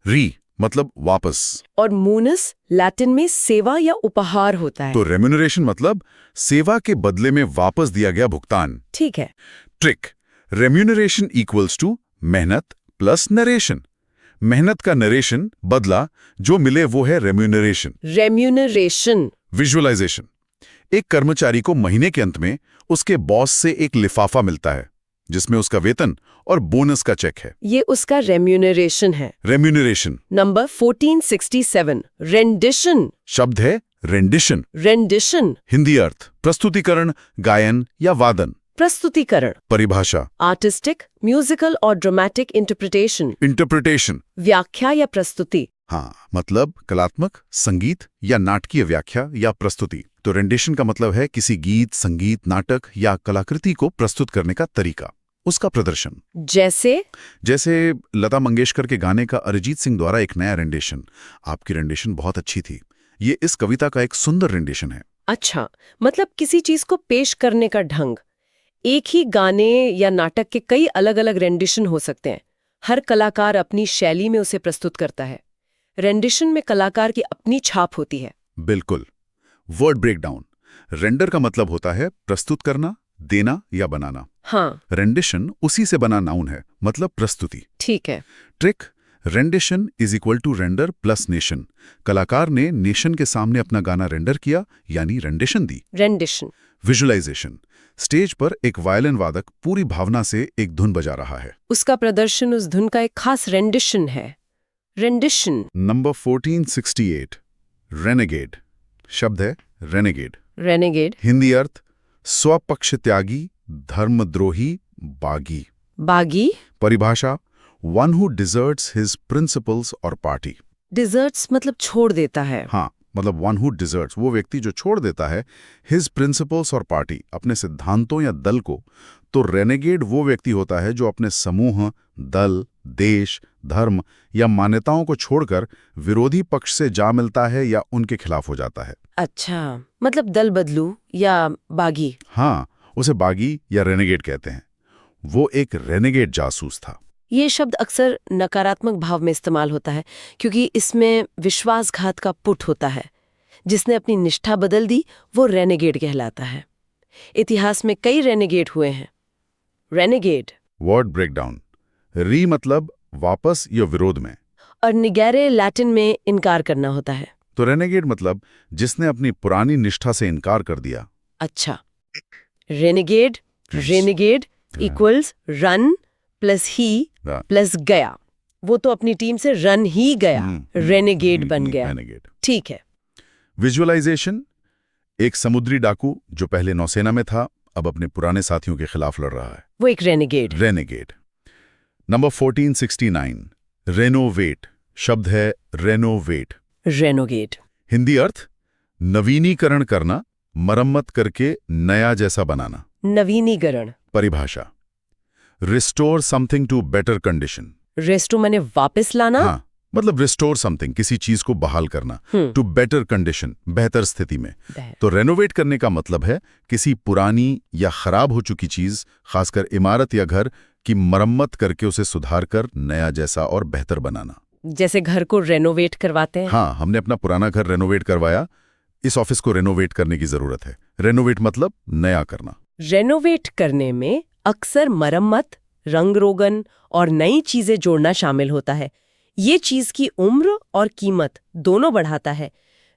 री मतलब वापस, और मूनस लैटिन में सेवा या उपहार होता है। तो रेम्यूनरेशन मतलब सेवा के बदले में वापस दिया गया भुगतान। ठीक है। ट्रिक, रेम्यूनरेशन इक्वल्स टू मेहनत प्लस नरेशन। मेहनत का नरेशन, बदला जो मिले वो है रेम्यूनरेशन। रेम्यूनरेशन। विजुअलाइजेशन, एक कर्मचारी को महीने के अंत में उसके बॉस से एक लिफाफा मिलता है जिसमें उसका वेतन और बोनस का चेक है। ये उसका रेम्यूनरेशन है। रेम्यूनरेशन। Number 1467, rendition. शब्द है रेंडिशन। रेंडिशन, हिंदी अर्थ प्रस्तुतिकरण, गायन या वादन। प्रस्तुतिकरण। परिभाषा आर्टिस्टिक, म्यूजिकल और ड्रामेटिक इंटरप्रिटेशन। इंटरप्रिटेशन। व्याख्या या प्रस्तुति। हाँ, मतलब कलात्मक, संगीत या नाटकीय व्याख्या या प्रस्तुति। तो रेंडिशन का मतलब है किसी गीत, संगीत, नाटक या कलाकृति को प्रस्तुत करने का तरीका, उसका प्रदर्शन। जैसे लता मंगेशकर के गाने का अरिजीत सिंह द्वारा एक नया रेंडिशन। आपकी रेंडिशन बहुत अच्छी थी। ये इस कविता का एक सुंदर रेंडिशन है। अच्छा, मतलब किसी चीज को पेश करने का ढंग। एक ही गाने या नाटक के कई अलग अलग रेंडिशन हो सकते हैं। हर कलाकार अपनी शैली में उसे प्रस्तुत करता है। रेंडिशन में कलाकार की अपनी छाप होती है। बिल्कुल। Word breakdown. रेंडर का मतलब होता है प्रस्तुत करना, देना या बनाना। हाँ, रेंडिशन उसी से बना नाउन है, मतलब प्रस्तुति। ठीक है। Trick, rendition is equal to render plus nation. कलाकार ने नेशन के सामने अपना गाना रेंडर किया, यानी रेंडिशन दी। रेंडिशन। विजुअलाइजेशन, स्टेज पर एक वायलिन वादक पूरी भावना से एक धुन बजा रहा है। उसका प्रदर्शन उस धुन का एक खास रेंडिशन है। रेंडिशन। Number 1468, renegade. शब्द है रेनेगेड। रेनेगेड। हिंदी अर्थ स्वपक्ष त्यागी, धर्मद्रोही, बागी। बागी। परिभाषा, one who deserts his principles और पार्टी। डिजर्ट्स मतलब छोड़ देता है। हाँ, मतलब वन हु डिजर्ट्स, वो व्यक्ति जो छोड़ देता है हिज प्रिंसिपल्स और पार्टी, अपने सिद्धांतों या दल को। तो रेनेगेड वो व्यक्ति होता है जो अपने समूह, दल, देश, धर्म या मान्यताओं को छोड़कर विरोधी पक्ष से जा मिलता है या उनके खिलाफ हो जाता है। अच्छा, मतलब दल बदलू या बागी। हाँ, उसे बागी या रेनेगेड कहते हैं। वो एक रेनेगेड जासूस था। ये शब्द अक्सर नकारात्मक भाव में इस्तेमाल होता है क्योंकि इसमें विश्वासघात का पुट होता है। जिसने अपनी निष्ठा बदल दी वो रेनेगेड कहलाता है। इतिहास में कई रेनेगेड हुए हैं। रेनेगेड। Word breakdown. री मतलब वापस या विरोध में, और निगेरे लैटिन में इनकार करना होता है। तो रेनेगेड मतलब जिसने अपनी पुरानी निष्ठा से इनकार कर दिया। अच्छा, रेनेगेड इक्वल्स रन प्लस ही प्लस गया। वो तो अपनी टीम से रन ही गया, रेनेगेड बन गया। रेनेगेड। ठीक है। विजुअलाइजेशन, एक समुद्री डाकू जो पहले नौसेना में था अब अपने पुराने साथियों के खिलाफ लड़ रहा है। वो एक रेनेगेड। रेनेगेड। Number 1469, renovate. शब्द है रेनोवेट। रेनोगेड। हिंदी अर्थ नवीनीकरण करना, मरम्मत करके नया जैसा बनाना। नवीनीकरण। परिभाषा, restore something to better condition. Restore माने वापस लाना। हाँ, मतलब रिस्टोर समथिंग, किसी चीज को बहाल करना, टू बेटर कंडीशन, बेहतर स्थिति में। तो रेनोवेट करने का मतलब है किसी पुरानी या खराब हो चुकी चीज, खासकर इमारत या घर की मरम्मत करके उसे सुधार कर नया जैसा और बेहतर बनाना। जैसे घर को रेनोवेट करवाते हैं। हाँ, हमने अपना पुराना घर रेनोवेट करवाया, इस ऑफिस को रेनोवेट करने की जरूरत है। रेनोवेट मतलब नया करना। रेनोवेट करने में अक्सर मरम्मत, रंग रोगन और नई चीजें जोड़ना शामिल होता है। ये चीज की उम्र और कीमत दोनों बढ़ाता है।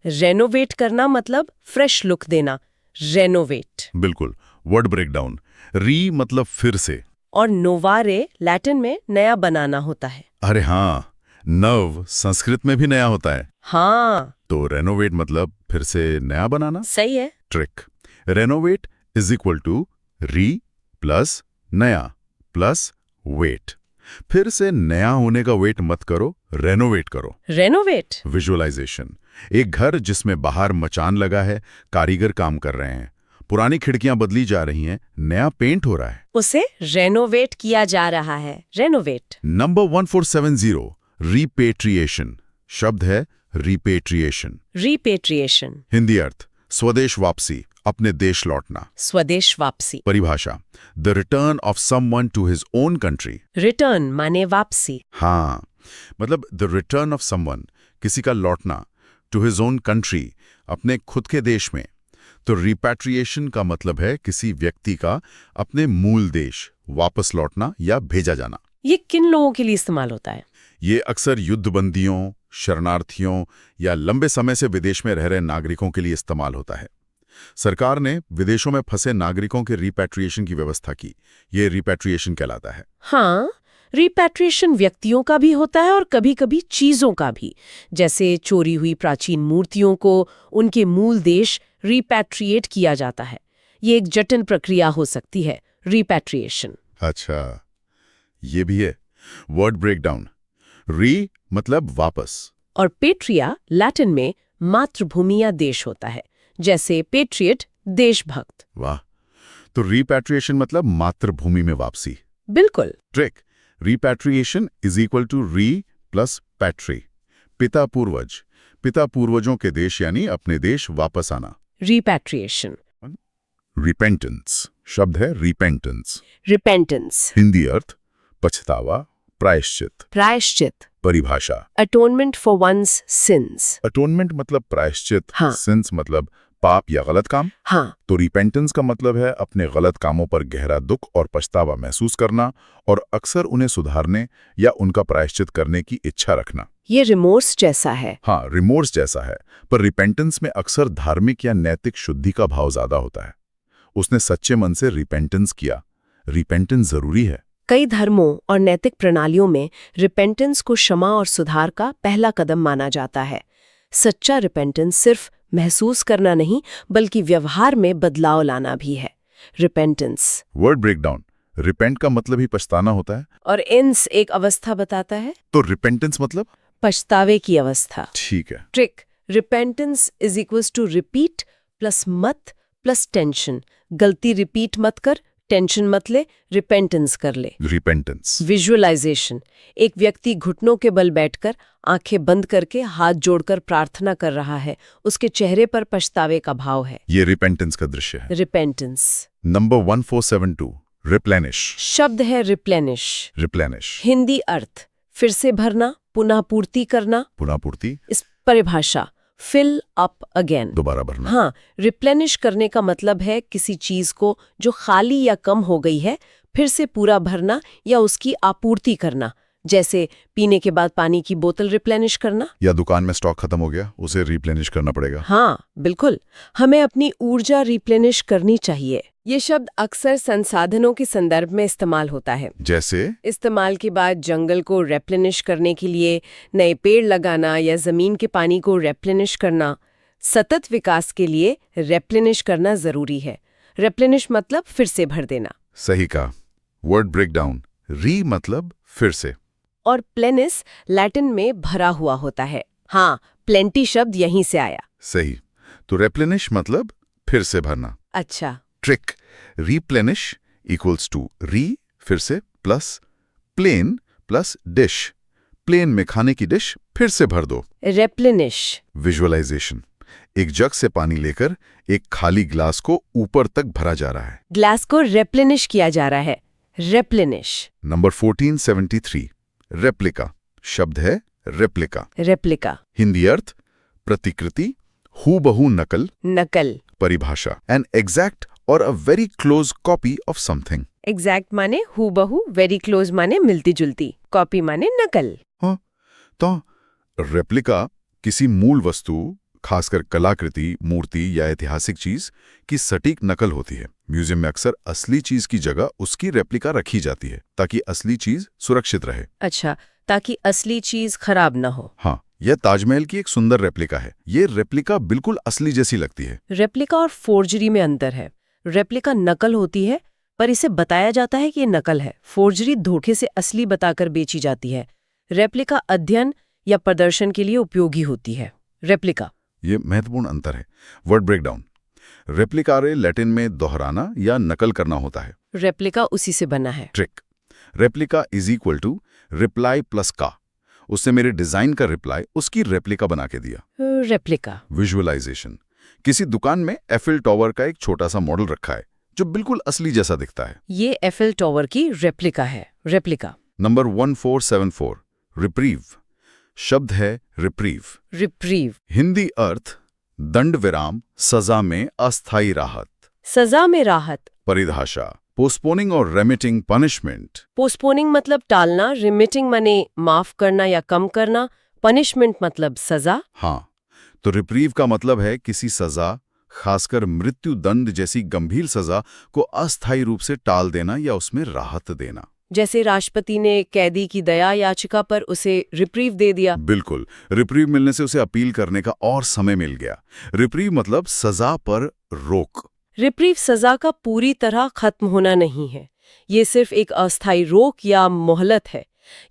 रेनोवेट करना मतलब फ्रेश लुक देना। रेनोवेट। बिल्कुल। Word breakdown. री मतलब फिर से, और नोवारे लैटिन में नया बनाना होता है। अरे हाँ, नव संस्कृत में भी नया होता है। हाँ, तो रेनोवेट मतलब फिर से नया बनाना। सही है। Trick, renovate is equal to re plus नया प्लस वेट। फिर से नया होने का वेट मत करो, रेनोवेट करो। रेनोवेट। विजुअलाइजेशन, एक घर जिसमें बाहर मचान लगा है, कारीगर काम कर रहे हैं, पुरानी खिड़कियां बदली जा रही हैं, नया पेंट हो रहा है, उसे रेनोवेट किया जा रहा है। रेनोवेट। Number 1470, repatriation. शब्द है रिपेट्रिएशन। रिपेट्रिएशन। हिंदी अर्थ स्वदेश वापसी, अपने देश लौटना। स्वदेश वापसी। परिभाषा, the return of someone to his own country. Return माने वापसी। हाँ, मतलब द रिटर्न ऑफ समवन, किसी का लौटना, टू हिज ओन कंट्री, अपने खुद के देश में। तो रिपैट्रिएशन का मतलब है किसी व्यक्ति का अपने मूल देश वापस लौटना या भेजा जाना। ये किन लोगों के लिए इस्तेमाल होता है? ये अक्सर युद्धबंदियों, शरणार्थियों या लंबे समय से विदेश में रह रहे नागरिकों के लिए इस्तेमाल होता है। सरकार ने विदेशों में फंसे नागरिकों के रिपैट्रिएशन की व्यवस्था की। ये रिपैट्रिएशन कहलाता है। हाँ, रिपैट्रिएशन व्यक्तियों का भी होता है और कभी-कभी चीजों का भी। जैसे चोरी हुई प्राचीन मूर्तियों को उनके मूल देश रिपैट्रिएट किया जाता है। ये एक जटिल प्रक्रिया हो सकती है, रिपैट्रिएशन। अच्छा, ये भी है। वर्ड ब्रेकडाउन, री मतलब वापस, और पेट्रिया लैटिन में मातृभूमि या देश होता है। जैसे पेट्रियट, देशभक्त। वाह, तो रिपैट्रिएशन मतलब मातृभूमि में वापसी। बिल्कुल। Trick, repatriation is equal to re plus patri, पिता पूर्वज, पिता पूर्वजों के देश यानी अपने देश वापस आना। रिपैट्रिएशन। रिपेंटेंस, शब्द है रिपेंटेंस। रिपेंटेंस। हिंदी अर्थ पछतावा, प्रायश्चित। प्रायश्चित, परिभाषा। Atonement for one's sins. Atonement मतलब प्रायश्चित, हाँ। सिंस मतलब पाप या गलत काम। हाँ, तो रिपेंटेंस का मतलब है अपने गलत कामों पर गहरा दुख और पछतावा महसूस करना और अक्सर उन्हें सुधारने या उनका प्रायश्चित करने की इच्छा रखना। ये रिमोर्स जैसा है। हाँ, रिमोर्स जैसा है, पर रिपेंटेंस में अक्सर धार्मिक या नैतिक शुद्धि का भाव ज्यादा होता है। उसने सच्चे मन से रिपेंटेंस किया। रिपेंटेंस जरूरी है। कई धर्मों और नैतिक प्रणालियों में रिपेंटेंस को क्षमा और सुधार का पहला कदम माना जाता है। सच्चा रिपेंटेंस सिर्फ महसूस करना नहीं, बल्कि व्यवहार में बदलाव लाना भी है। Repentance word breakdown. रिपेंट का मतलब ही पछताना होता है, और इंस एक अवस्था बताता है, तो रिपेंटेंस मतलब? पछतावे की अवस्था। ठीक है। Trick, repentance is equals to repeat plus मत प्लस टेंशन। गलती रिपीट मत कर, टेंशन मत ले, रिपेंटेंस कर ले। रिपेंटेंस। विजुअलाइजेशन, एक व्यक्ति घुटनों के बल बैठकर आंखें बंद करके हाथ जोड़कर प्रार्थना कर रहा है। उसके चेहरे पर पछतावे का भाव है। ये रिपेंटेंस का दृश्य है। रिपेंटेंस। Number 1472, replenish. शब्द है रिप्लेनिश। रिप्लेनिश। हिंदी अर्थ फिर से भरना, पुनः पूर्ति करना। पुनःपूर्ति, इस परिभाषा फिल अप अगेन। दोबारा भरना। हाँ, रिप्लेनिश करने का मतलब है किसी चीज को जो खाली या कम हो गई है फिर से पूरा भरना या उसकी आपूर्ति करना। जैसे पीने के बाद पानी की बोतल रिप्लेनिश करना। या दुकान में स्टॉक खत्म हो गया, उसे रिप्लेनिश करना पड़ेगा। हाँ, बिल्कुल। हमें अपनी ऊर्जा रिप्लेनिश करनी चाहिए। ये शब्द अक्सर संसाधनों के संदर्भ में इस्तेमाल होता है। जैसे इस्तेमाल के बाद जंगल को रिप्लेनिश करने के लिए नए पेड़ लगाना या जमीन के पानी को रिप्लेनिश करना। सतत विकास के लिए रिप्लेनिश करना जरूरी है। रिप्लेनिश मतलब फिर से भर देना। सही कहा। Word breakdown. री मतलब फिर से, और प्लेनिस लैटिन में भरा हुआ होता है। हाँ, प्लेंटी शब्द यहीं से आया। सही। तो रिप्लेनिश मतलब फिर से भरना। अच्छा। Trick, replenish equals to re फिर से plus plain plus dish. Plain में खाने की डिश फिर से भर दो। रिप्लेनिश। विजुअलाइजेशन, एक जग से पानी लेकर एक खाली ग्लास को ऊपर तक भरा जा रहा है। ग्लास को रिप्लेनिश किया जा रहा है। रिप्लेनिश। Number 1473, replica. शब्द है रेप्लिका। रेप्लिका। हिंदी अर्थ प्रतिकृति, हूबहू नकल। नकल। परिभाषा, एन एग्जैक्ट और a very close copy of something. Exact माने हूबहू, वेरी क्लोज माने मिलती जुलती, कॉपी माने नकल। हाँ, तो रेप्लिका किसी मूल वस्तु, खासकर कलाकृति, मूर्ति या ऐतिहासिक चीज की सटीक नकल होती है। म्यूजियम में अक्सर असली चीज की जगह उसकी रेप्लिका रखी जाती है ताकि असली चीज सुरक्षित रहे। अच्छा, ताकि असली चीज खराब ना हो। हाँ, यह ताजमहल की एक सुंदर रेप्लिका है। ये रेप्लिका बिल्कुल असली जैसी लगती है। रेप्लिका और फोर्जरी में अंतर है। रेप्लिका नकल होती है, पर इसे बताया जाता है कि ये नकल है। फोर्जरी धोखे से असली बताकर बेची जाती है। रेप्लिका अध्ययन या प्रदर्शन के लिए उपयोगी होती है। रेप्लिका। ये महत्वपूर्ण अंतर है। Word breakdown. रेप्लिकारे लैटिन में दोहराना या नकल करना होता है। रेप्लिका उसी से बना है। Trick, replica is equal to reply plus का। उससे मेरे डिजाइन का रिप्लाई उसकी रेप्लिका बना के दिया। रेप्लिका। विजुअलाइजेशन, किसी दुकान में एफिल टॉवर का एक छोटा सा मॉडल रखा है जो बिल्कुल असली जैसा दिखता है। ये एफिल टॉवर की रेप्लिका है। रेप्लिका। Number 1474, reprieve. शब्द है रिप्रीव। रिप्रीव। हिंदी अर्थ दंड विराम, सजा में अस्थायी राहत। सजा में राहत। परिभाषा, पोस्टपोनिंग और रेमिटिंग पनिशमेंट। पोस्टपोनिंग मतलब टालना, रिमिटिंग माने माफ करना या कम करना, पनिशमेंट मतलब सजा। हाँ, तो रिप्रीव का मतलब है किसी सजा, खासकर मृत्यु दंड जैसी गंभीर सजा को अस्थायी रूप से टाल देना या उसमें राहत देना। जैसे राष्ट्रपति ने कैदी की दया याचिका पर उसे रिप्रीव दे दिया। बिल्कुल, रिप्रीव मिलने से उसे अपील करने का और समय मिल गया। रिप्रीव मतलब सजा पर रोक। रिप्रीव सजा का पूरी तरह खत्म होना नहीं है, ये सिर्फ एक अस्थायी रोक या मोहलत है।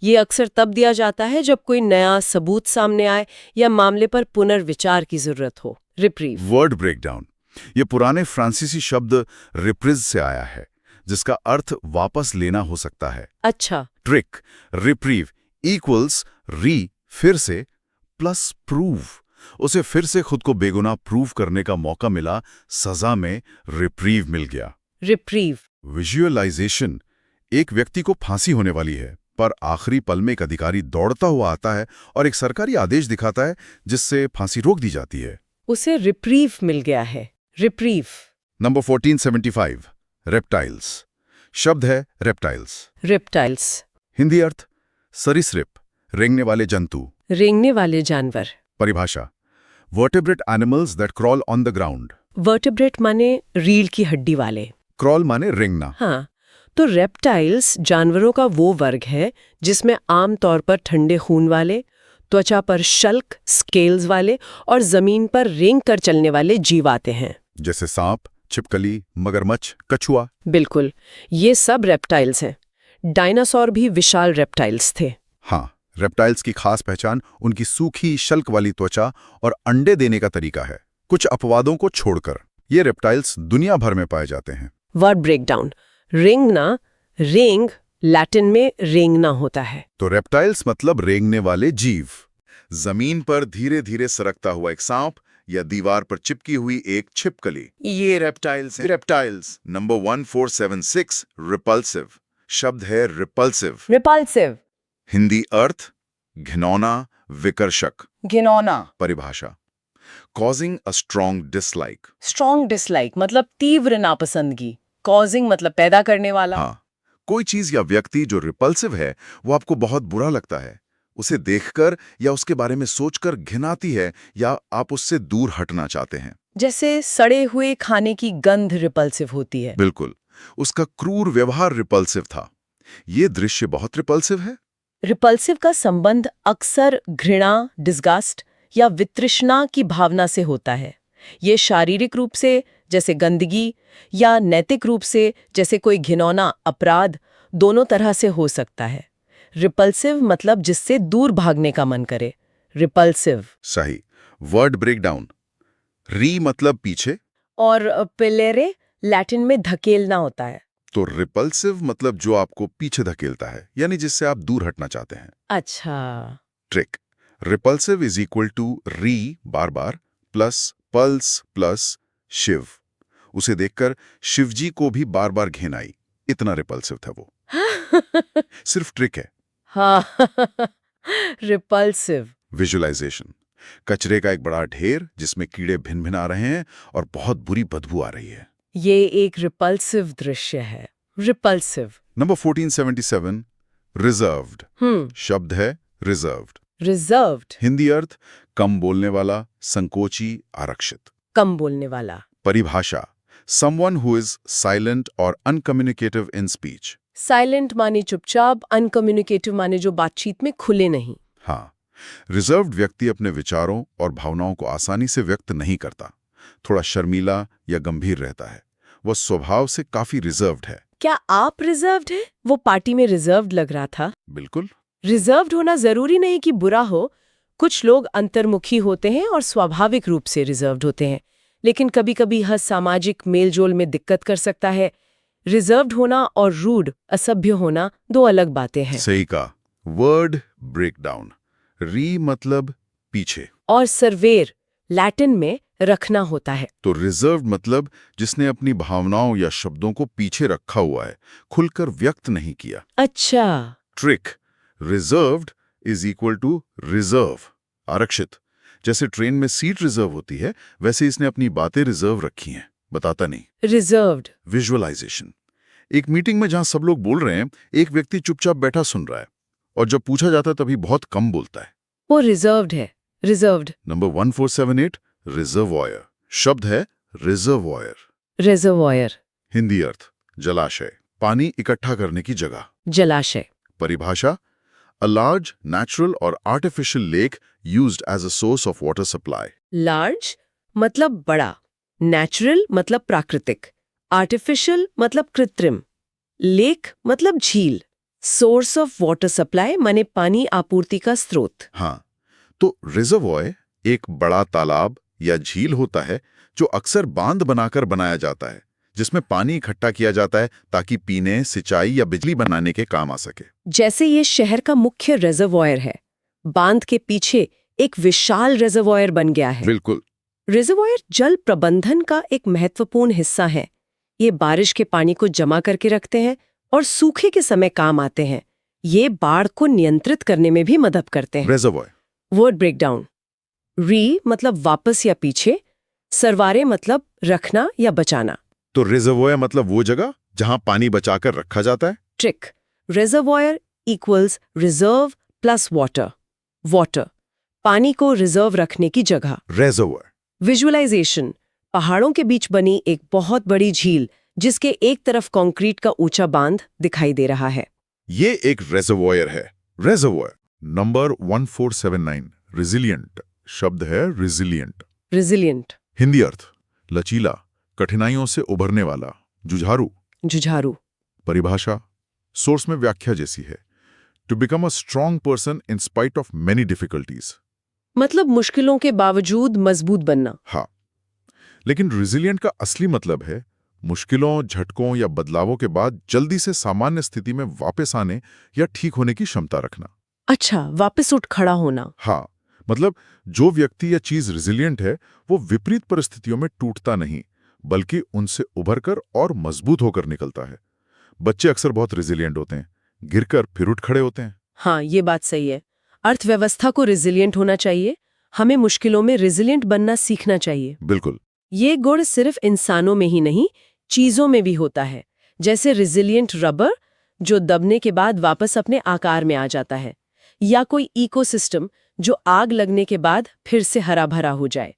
ये अक्सर तब दिया जाता है जब कोई नया सबूत सामने आए या मामले पर पुनर्विचार की जरूरत हो। रिप्रीव। वर्ड ब्रेकडाउन, ये पुराने फ्रांसीसी शब्द रिप्रिज से आया है, जिसका अर्थ वापस लेना हो सकता है। अच्छा। ट्रिक, रिप्रीव इक्वल्स री फिर से प्लस प्रूव। उसे फिर से खुद को बेगुनाह प्रूव करने का मौका मिला, सजा में रिप्रीव मिल गया। रिप्रीव। विजुअलाइजेशन, एक व्यक्ति को फांसी होने वाली है पर आखिरी पल में एक अधिकारी दौड़ता हुआ आता है और एक सरकारी आदेश दिखाता है जिससे फांसी रोक दी जाती है। उसे रिप्रीव मिल गया है। रिप्रीव। Number 1475 reptiles. शब्द है रेप्टाइल्स। रेप्टाइल्स। हिंदी अर्थ सरीसृप, रेंगने वाले जंतु। रेंगने वाले जानवर। परिभाषा vertebrate animals that crawl on the ground. Vertebrate माने रीढ़ की हड्डी वाले। क्रॉल माने रेंगना। हाँ, तो रेप्टाइल्स जानवरों का वो वर्ग है जिसमें आमतौर पर ठंडे खून वाले, त्वचा पर शल्क स्केल्स वाले और जमीन पर रेंग कर चलने वाले जीव आते हैं। जैसे सांप, छिपकली, मगरमच्छ, कछुआ। बिल्कुल, ये सब रेप्टाइल्स हैं। डायनासोर भी विशाल रेप्टाइल्स थे। हाँ, रेप्टाइल्स की खास पहचान उनकी सूखी शल्क वाली त्वचा और अंडे देने का तरीका है। कुछ अपवादों को छोड़कर ये रेप्टाइल्स दुनिया भर में पाए जाते हैं। Word breakdown. रेंगना, रेंग लैटिन में रेंगना होता है। तो रेप्टाइल्स मतलब रेंगने वाले जीव। जमीन पर धीरे धीरे सरकता हुआ एक सांप या दीवार पर चिपकी हुई एक छिपकली, ये रेप्टाइल्स हैं। रेप्टाइल्स। Number 1476 repulsive. शब्द है रिपल्सिव। रिपल्सिव। हिंदी अर्थ घिनौना, विकर्षक। घिनौना। परिभाषा causing a strong dislike. Strong dislike मतलब तीव्र नापसंदगी। कॉजिंग मतलब पैदा करने वाला। हाँ, कोई चीज या व्यक्ति जो रिपल्सिव है वो आपको बहुत बुरा लगता है। उसे देखकर या उसके बारे में सोचकर घिन आती है या आप उससे दूर हटना चाहते हैं। जैसे सड़े हुए खाने की गंध रिपल्सिव होती है। बिल्कुल, उसका क्रूर व्यवहार रिपल्सिव था। ये दृश्य बहुत रिपल्सिव है। रिपल्सिव का संबंध अक्सर घृणा, डिस्गस्ट या वितृष्णा की भावना से होता है। ये शारीरिक रूप से जैसे गंदगी या नैतिक रूप से जैसे कोई घिनौना अपराध, दोनों तरह से हो सकता है। रिपल्सिव मतलब जिससे दूर भागने का मन करे। रिपल्सिव। सही। Word breakdown. री मतलब पीछे और पिलेरे लैटिन में धकेलना होता है। तो रिपल्सिव मतलब जो आपको पीछे धकेलता है, यानी जिससे आप दूर हटना चाहते हैं। अच्छा। Trick repulsive is equal to re बार बार प्लस पल्स प्लस शिव। उसे देखकर शिवजी को भी बार बार घिन आई, इतना रिपल्सिव था वो। सिर्फ ट्रिक है। हाँ। रिपल्सिव। विजुअलाइजेशन कचरे का एक बड़ा ढेर जिसमें कीड़े भिन भिन आ रहे हैं और बहुत बुरी बदबू आ रही है। ये एक रिपल्सिव दृश्य है। रिपल्सिव। Number 1477 reserved. शब्द है रिजर्व्ड। रिजर्व्ड। हिंदी अर्थ कम बोलने वाला, संकोची, आरक्षित। कम बोलने वाला। परिभाषा someone who is silent or uncommunicative in speech। Silent माने चुपचाप, अनकम्युनिकेटिव माने जो बातचीत में खुले नहीं। हाँ, रिजर्व्ड व्यक्ति अपने विचारों और भावनाओं को आसानी से व्यक्त नहीं करता, थोड़ा शर्मीला या गंभीर रहता है। वो स्वभाव से काफी रिजर्व्ड है। क्या आप रिजर्व्ड हैं? वो पार्टी में रिजर्व्ड लग रहा था। बिल्कुल। रिजर्व्ड होना जरूरी नहीं कि बुरा हो। कुछ लोग अंतर्मुखी होते हैं और स्वाभाविक रूप से रिजर्व्ड होते हैं, लेकिन कभी-कभी यह सामाजिक मेलजोल में दिक्कत कर सकता है। रिजर्व्ड होना और रूड, असभ्य होना दो अलग बातें हैं। सही कहा। Word breakdown. री मतलब पीछे और सर्वेर लैटिन में रखना होता है। तो रिजर्व्ड मतलब जिसने अपनी भावनाओं या शब्दों को पीछे रखा हुआ है, खुलकर व्यक्त नहीं किया। अच्छा। Trick reserved is equal to reserve, आरक्षित। जैसे ट्रेन में सीट रिजर्व होती है, वैसे इसने अपनी बातें रिजर्व रखी हैं, बताता नहीं। रिजर्व्ड। विजुअलाइजेशन एक मीटिंग में जहां सब लोग बोल रहे हैं, एक व्यक्ति चुपचाप बैठा सुन रहा है और जब पूछा जाता है तभी बहुत कम बोलता है। वो रिजर्व्ड है। रिजर्व्ड। Number 1478 reservoir. शब्द है रिजर्वॉयर। रिजर्वॉयर। हिंदी अर्थ जलाशय, पानी इकट्ठा करने की जगह। जलाशय। परिभाषा a large natural or artificial lake used as a source of water supply। Large मतलब बड़ा, नेचुरल मतलब प्राकृतिक, आर्टिफिशियल मतलब कृत्रिम, लेक मतलब झील, सोर्स ऑफ वाटर सप्लाई माने पानी आपूर्ति का स्रोत। हाँ, तो रिजर्वॉयर एक बड़ा तालाब या झील होता है जो अक्सर बांध बनाकर बनाया जाता है, जिसमें पानी इकट्ठा किया जाता है ताकि पीने, सिंचाई या बिजली बनाने के काम आ सके। जैसे ये शहर का मुख्य रिजर्वॉयर है, बांध के पीछे एक विशाल रिजर्वॉयर बन गया है। बिल्कुल। रिजर्वॉयर जल प्रबंधन का एक महत्वपूर्ण हिस्सा है। ये बारिश के पानी को जमा करके रखते हैं और सूखे के समय काम आते हैं। ये बाढ़ को नियंत्रित करने में भी मदद करते हैं। Reservoir, word breakdown. री मतलब वापस या पीछे, सरवारे मतलब रखना या बचाना। तो रिजर्वॉयर मतलब वो जगह जहां पानी बचाकर रखा जाता है। Trick. Reservoir equals reserve plus water. Water पानी को रिजर्व रखने की जगह। Reservoir, visualisation. पहाड़ों के बीच बनी एक बहुत बड़ी झील जिसके एक तरफ कंक्रीट का ऊंचा बांध दिखाई दे रहा है। ये एक रेजर्वॉयर है। रेजर्वॉयर नंबर 1479, रिजिलियंट शब्द है। रिजिलियंट, रेजिलिएंट, हिंदी अर्थ लचीला, कठिनाइयों से उभरने वाला, जुझारू। जुझारू। परिभाषा सोर्स में व्याख्या जैसी है, to become a strong person in spite of many difficulties. मतलब मुश्किलों के बावजूद मजबूत बनना। हाँ, लेकिन रिजिलियंट का असली मतलब है मुश्किलों, झटकों या बदलावों के बाद जल्दी से सामान्य स्थिति में वापस आने या ठीक होने की क्षमता रखना। अच्छा, वापस उठ खड़ा होना। हाँ, मतलब जो व्यक्ति या चीज रिजिलियंट है वो विपरीत परिस्थितियों में टूटता नहीं, बल्कि उनसे उभरकर और मजबूत होकर निकलता है। बच्चे अक्सर बहुत रिजिलियंट होते हैं, गिरकर फिर उठ खड़े होते हैं। हाँ, ये बात सही है। अर्थव्यवस्था को रिजिलिएंट होना चाहिए। हमें मुश्किलों में रिजिलिएंट बनना सीखना चाहिए। बिल्कुल। ये गुण सिर्फ इंसानों में ही नहीं, चीजों में भी होता है। जैसे रिजिलिएंट रबर जो दबने के बाद वापस अपने आकार में आ जाता है, या कोई इकोसिस्टम जो आग लगने के बाद फिर से हरा भरा हो जाए।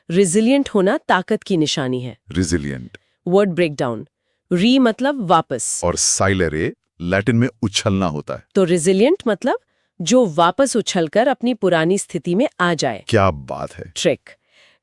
रिजिलिएंट होना ताकत की निशानी है। Resilient word breakdown. री मतलब वापस, और साइलरे लैटिन में उछलना होता है। तो रिजिलिएंट मतलब जो वापस उछलकर अपनी पुरानी स्थिति में आ जाए। क्या बात है। Trick.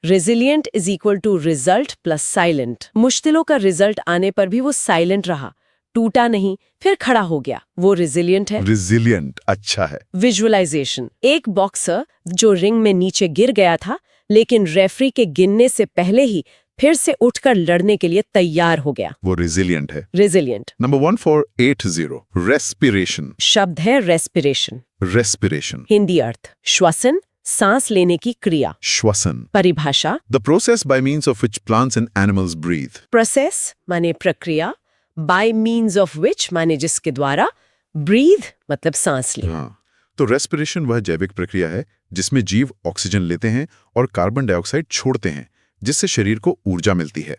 Resilient is equal to result plus silent. मुश्किलों का रिजल्ट आने पर भी वो साइलेंट रहा, टूटा नहीं, फिर खड़ा हो गया, वो रेजिलिएंट है। रिजिलियंट अच्छा है। विजुअलाइजेशन। एक बॉक्सर जो रिंग में नीचे गिर गया था, लेकिन रेफरी के गिनने से पहले ही फिर से उठकर लड़ने के लिए तैयार हो गया, वो रिजिलियंट है। रेजिलिएंट। Number 1480, respiration. शब्द है रेस्पिरेशन। रेस्पिरेशन हिंदी अर्थ श्वसन, सांस लेने की क्रिया। श्वसन, परिभाषा। the process by means of which plants and animals breathe. Process माने प्रक्रिया, बाय मीन्स ऑफ विच माने जिसके द्वारा, ब्रीथ मतलब सांस ले। हाँ, तो रेस्पिरेशन वह जैविक प्रक्रिया है जिसमें जीव ऑक्सीजन लेते हैं और कार्बन डाइऑक्साइड छोड़ते हैं, जिससे शरीर को ऊर्जा मिलती है।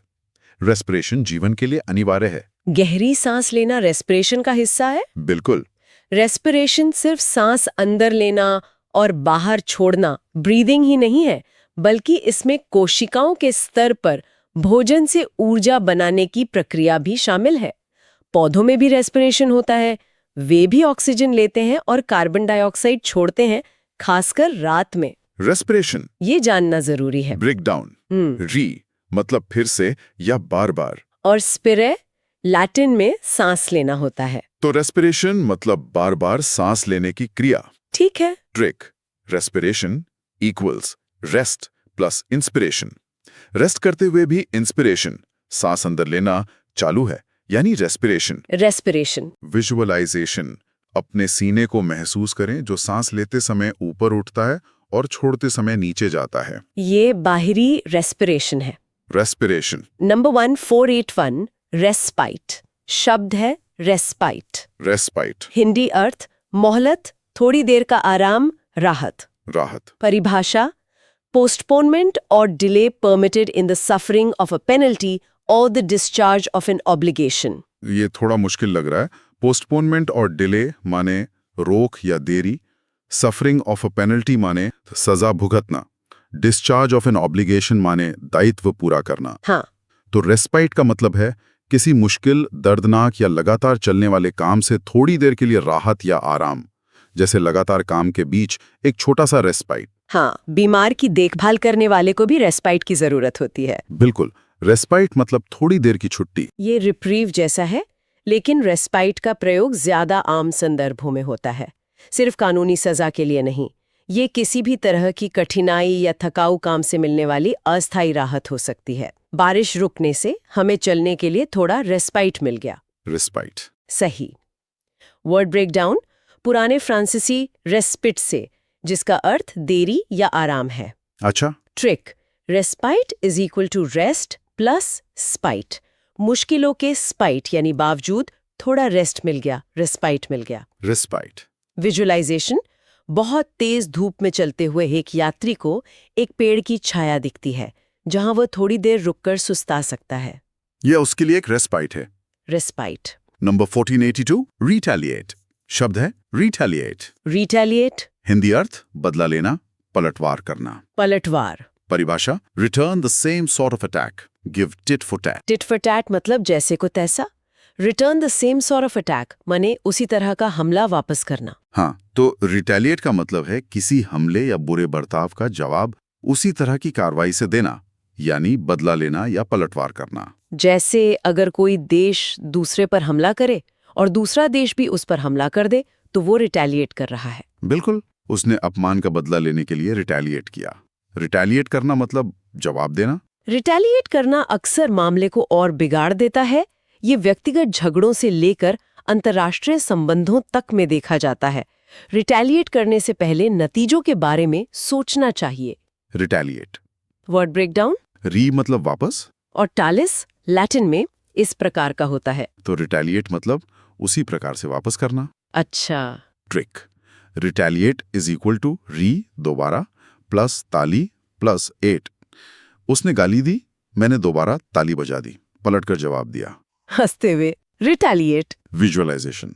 रेस्पिरेशन जीवन के लिए अनिवार्य है। गहरी सांस लेना रेस्पिरेशन का हिस्सा है। बिल्कुल। रेस्पिरेशन सिर्फ सांस अंदर लेना और बाहर छोड़ना, ब्रीदिंग ही नहीं है, बल्कि इसमें कोशिकाओं के स्तर पर भोजन से ऊर्जा बनाने की प्रक्रिया भी शामिल है। पौधों में भी रेस्पिरेशन होता है, वे भी ऑक्सीजन लेते हैं और कार्बन डाइऑक्साइड छोड़ते हैं, खासकर रात में। रेस्पिरेशन ये जानना जरूरी है। Break down. री मतलब फिर से या बार बार, और स्पिरे लैटिन में सांस लेना होता है। तो रेस्पिरेशन मतलब बार बार सांस लेने की क्रिया। ठीक है। Trick. Respiration equals rest plus inspiration. Rest करते हुए भी इंस्पिरेशन, सांस अंदर लेना चालू है, यानी रेस्पिरेशन। रेस्पिरेशन। विजुअलाइजेशन, अपने सीने को महसूस करें जो सांस लेते समय ऊपर उठता है और छोड़ते समय नीचे जाता है। ये बाहरी रेस्पिरेशन है। रेस्पिरेशन। Number 1481, respite. शब्द है रेस्पाइट। रेस्पाइट, हिंदी अर्थ मोहलत, थोड़ी देर का आराम, राहत। राहत। परिभाषा। पोस्टपोनमेंट और delay permitted in the suffering of a penalty और the discharge of an obligation. ये थोड़ा मुश्किल लग रहा है। पोस्टपोनमेंट और डिले माने रोक या देरी, सफरिंग ऑफ अ पेनल्टी माने सजा भुगतना, डिस्चार्ज ऑफ एन ऑब्लिगेशन माने दायित्व पूरा करना। हाँ, तो रेस्पाइट का मतलब है किसी मुश्किल, दर्दनाक या लगातार चलने वाले काम से थोड़ी देर के लिए राहत या आराम, जैसे लगातार काम के बीच एक छोटा सा रेस्पाइट। हाँ, बीमार की देखभाल करने वाले को भी रेस्पाइट की जरूरत होती है। बिल्कुल, रेस्पाइट मतलब थोड़ी देर की छुट्टी। ये रिप्रीव जैसा है, लेकिन रेस्पाइट का प्रयोग ज्यादा आम संदर्भों में होता है, सिर्फ कानूनी सजा के लिए नहीं। ये किसी भी तरह की कठिनाई या थकाऊ काम से मिलने वाली अस्थायी राहत हो सकती है। बारिश रुकने से हमें चलने के लिए थोड़ा रेस्पाइट मिल गया। रेस्पाइट। सही। Word breakdown. पुराने फ्रांसीसी रेस्पिट से, जिसका अर्थ देरी या आराम है। अच्छा। Trick. Respite is equal to rest plus spite. मुश्किलों के स्पाइट यानी बावजूद थोड़ा रेस्ट मिल गया, रेस्पाइट मिल गया। रिस्पाइट। विजुअलाइजेशन, बहुत तेज धूप में चलते हुए एक यात्री को एक पेड़ की छाया दिखती है जहां वह थोड़ी देर रुककर सुस्ता सकता है। यह उसके लिए एक रेस्पाइट है। रेस्पाइट। Number 1482 retaliate. शब्द है रिटेलिएट। रिटेलिएट, हिंदी अर्थ बदला लेना, पलटवार करना। पलटवार। परिभाषा return the same sort of attack, give tit for tat. Tit for tat मतलब जैसे को तैसा। Return the same sort of attack माने उसी तरह का हमला वापस करना। हाँ, तो रिटेलिएट का मतलब है किसी हमले या बुरे बर्ताव का जवाब उसी तरह की कार्रवाई से देना, यानी बदला लेना या पलटवार करना। जैसे अगर कोई देश दूसरे पर हमला करे और दूसरा देश भी उस पर हमला कर दे तो वो रिटेलिएट कर रहा है। बिल्कुल, उसने अपमान का बदला लेने के लिए रिटेलिएट किया। रिटेलिएट करना मतलब जवाब देना। रिटेलिएट करना अक्सर मामले को और बिगाड़ देता है। ये व्यक्तिगत झगड़ों से लेकर अंतर्राष्ट्रीय संबंधों तक में देखा जाता है। रिटेलिएट करने से पहले नतीजों के बारे में सोचना चाहिए। रिटेलिएट। Word breakdown. री मतलब वापस, और टालिस लैटिन में इस प्रकार का होता है। तो रिटेलिएट मतलब उसी प्रकार से वापस करना। अच्छा। Trick. Retaliate is equal to re दोबारा प्लस ताली प्लस 8। उसने गाली दी, मैंने दोबारा ताली बजा दी, पलटकर जवाब दिया। हंसते हुए रिटेलिएट। विजुअलाइजेशन।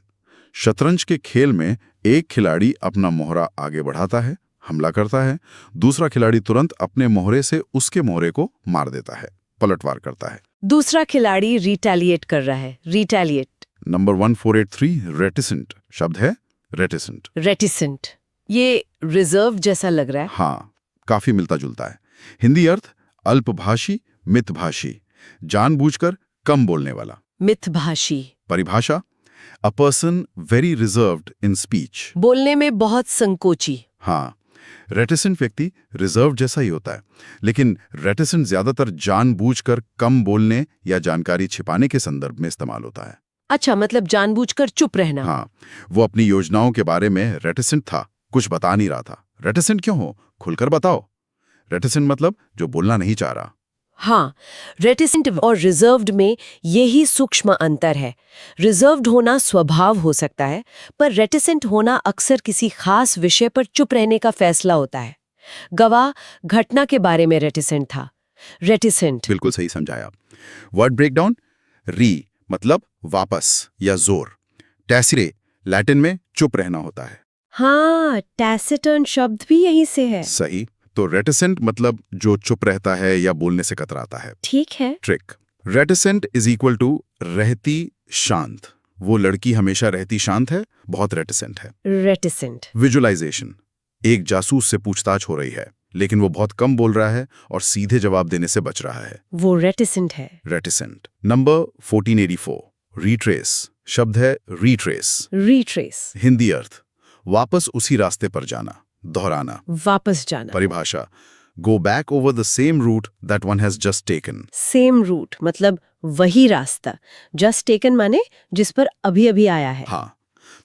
शतरंज के खेल में एक खिलाड़ी अपना मोहरा आगे बढ़ाता है, हमला करता है, दूसरा खिलाड़ी तुरंत अपने मोहरे से उसके मोहरे को मार देता है, पलटवार करता है। दूसरा खिलाड़ी रिटेलिएट कर रहा है। रिटेलिएट। Number 1483 reticent. शब्द है रेटिसेंट। रेटिसेंट, ये रिजर्व जैसा लग रहा है। हाँ, काफी मिलता जुलता है। हिंदी अर्थ अल्पभाषी, मितभाषी, जानबूझकर कम बोलने वाला। मितभाषी। परिभाषा a person very reserved in speech. बोलने में बहुत संकोची। हाँ, रेटिसेंट व्यक्ति रिजर्व जैसा ही होता है, लेकिन रेटिसेंट ज्यादातर जानबूझकर कम बोलने या जानकारी छिपाने के संदर्भ में इस्तेमाल होता है। अच्छा, मतलब जानबूझकर चुप रहना। हाँ, वो अपनी योजनाओं के बारे में रेटिसेंट था, कुछ बता नहीं रहा था। रेटिसेंट क्यों हो, खुलकर बताओ। रेटिसेंट मतलब जो बोलना नहीं चाह रहा। हाँ, रेटिसेंट और रिजर्व्ड में यही सूक्ष्म अंतर है। रिजर्व्ड होना स्वभाव हो सकता है, पर रेटिसेंट होना अक्सर किसी खास विषय पर चुप रहने का फैसला होता है। गवाह घटना के बारे में रेटिसेंट था। रेटिसेंट। बिल्कुल सही समझाया। Word breakdown. री मतलब वापस या जोर। टैसिरे लैटिन में चुप रहना होता है। हाँ, टैसिटर्न शब्द भी यहीं से है। सही। तो रेटिसेंट मतलब जो चुप रहता है या बोलने से कतराता है। ठीक है। Trick. Reticent is equal to रहती शांत। वो लड़की हमेशा रहती शांत है, बहुत रेटिसेंट है। रेटिसेंट। विजुअलाइजेशन। एक जासूस से पूछताछ हो रही है, लेकिन वो बहुत कम बोल रहा है और सीधे जवाब देने से बच रहा है। वो रेटिसेंट है। रेटिसेंट। Number 1484 retrace. शब्द है रिट्रेस। रिट्रेस। हिंदी अर्थ वापस उसी रास्ते पर जाना, दोहराना। वापस जाना। परिभाषा go back over the same route that one has just taken. Same route मतलब वही रास्ता। जस्ट टेकन माने जिस पर अभी अभी आया है। हाँ,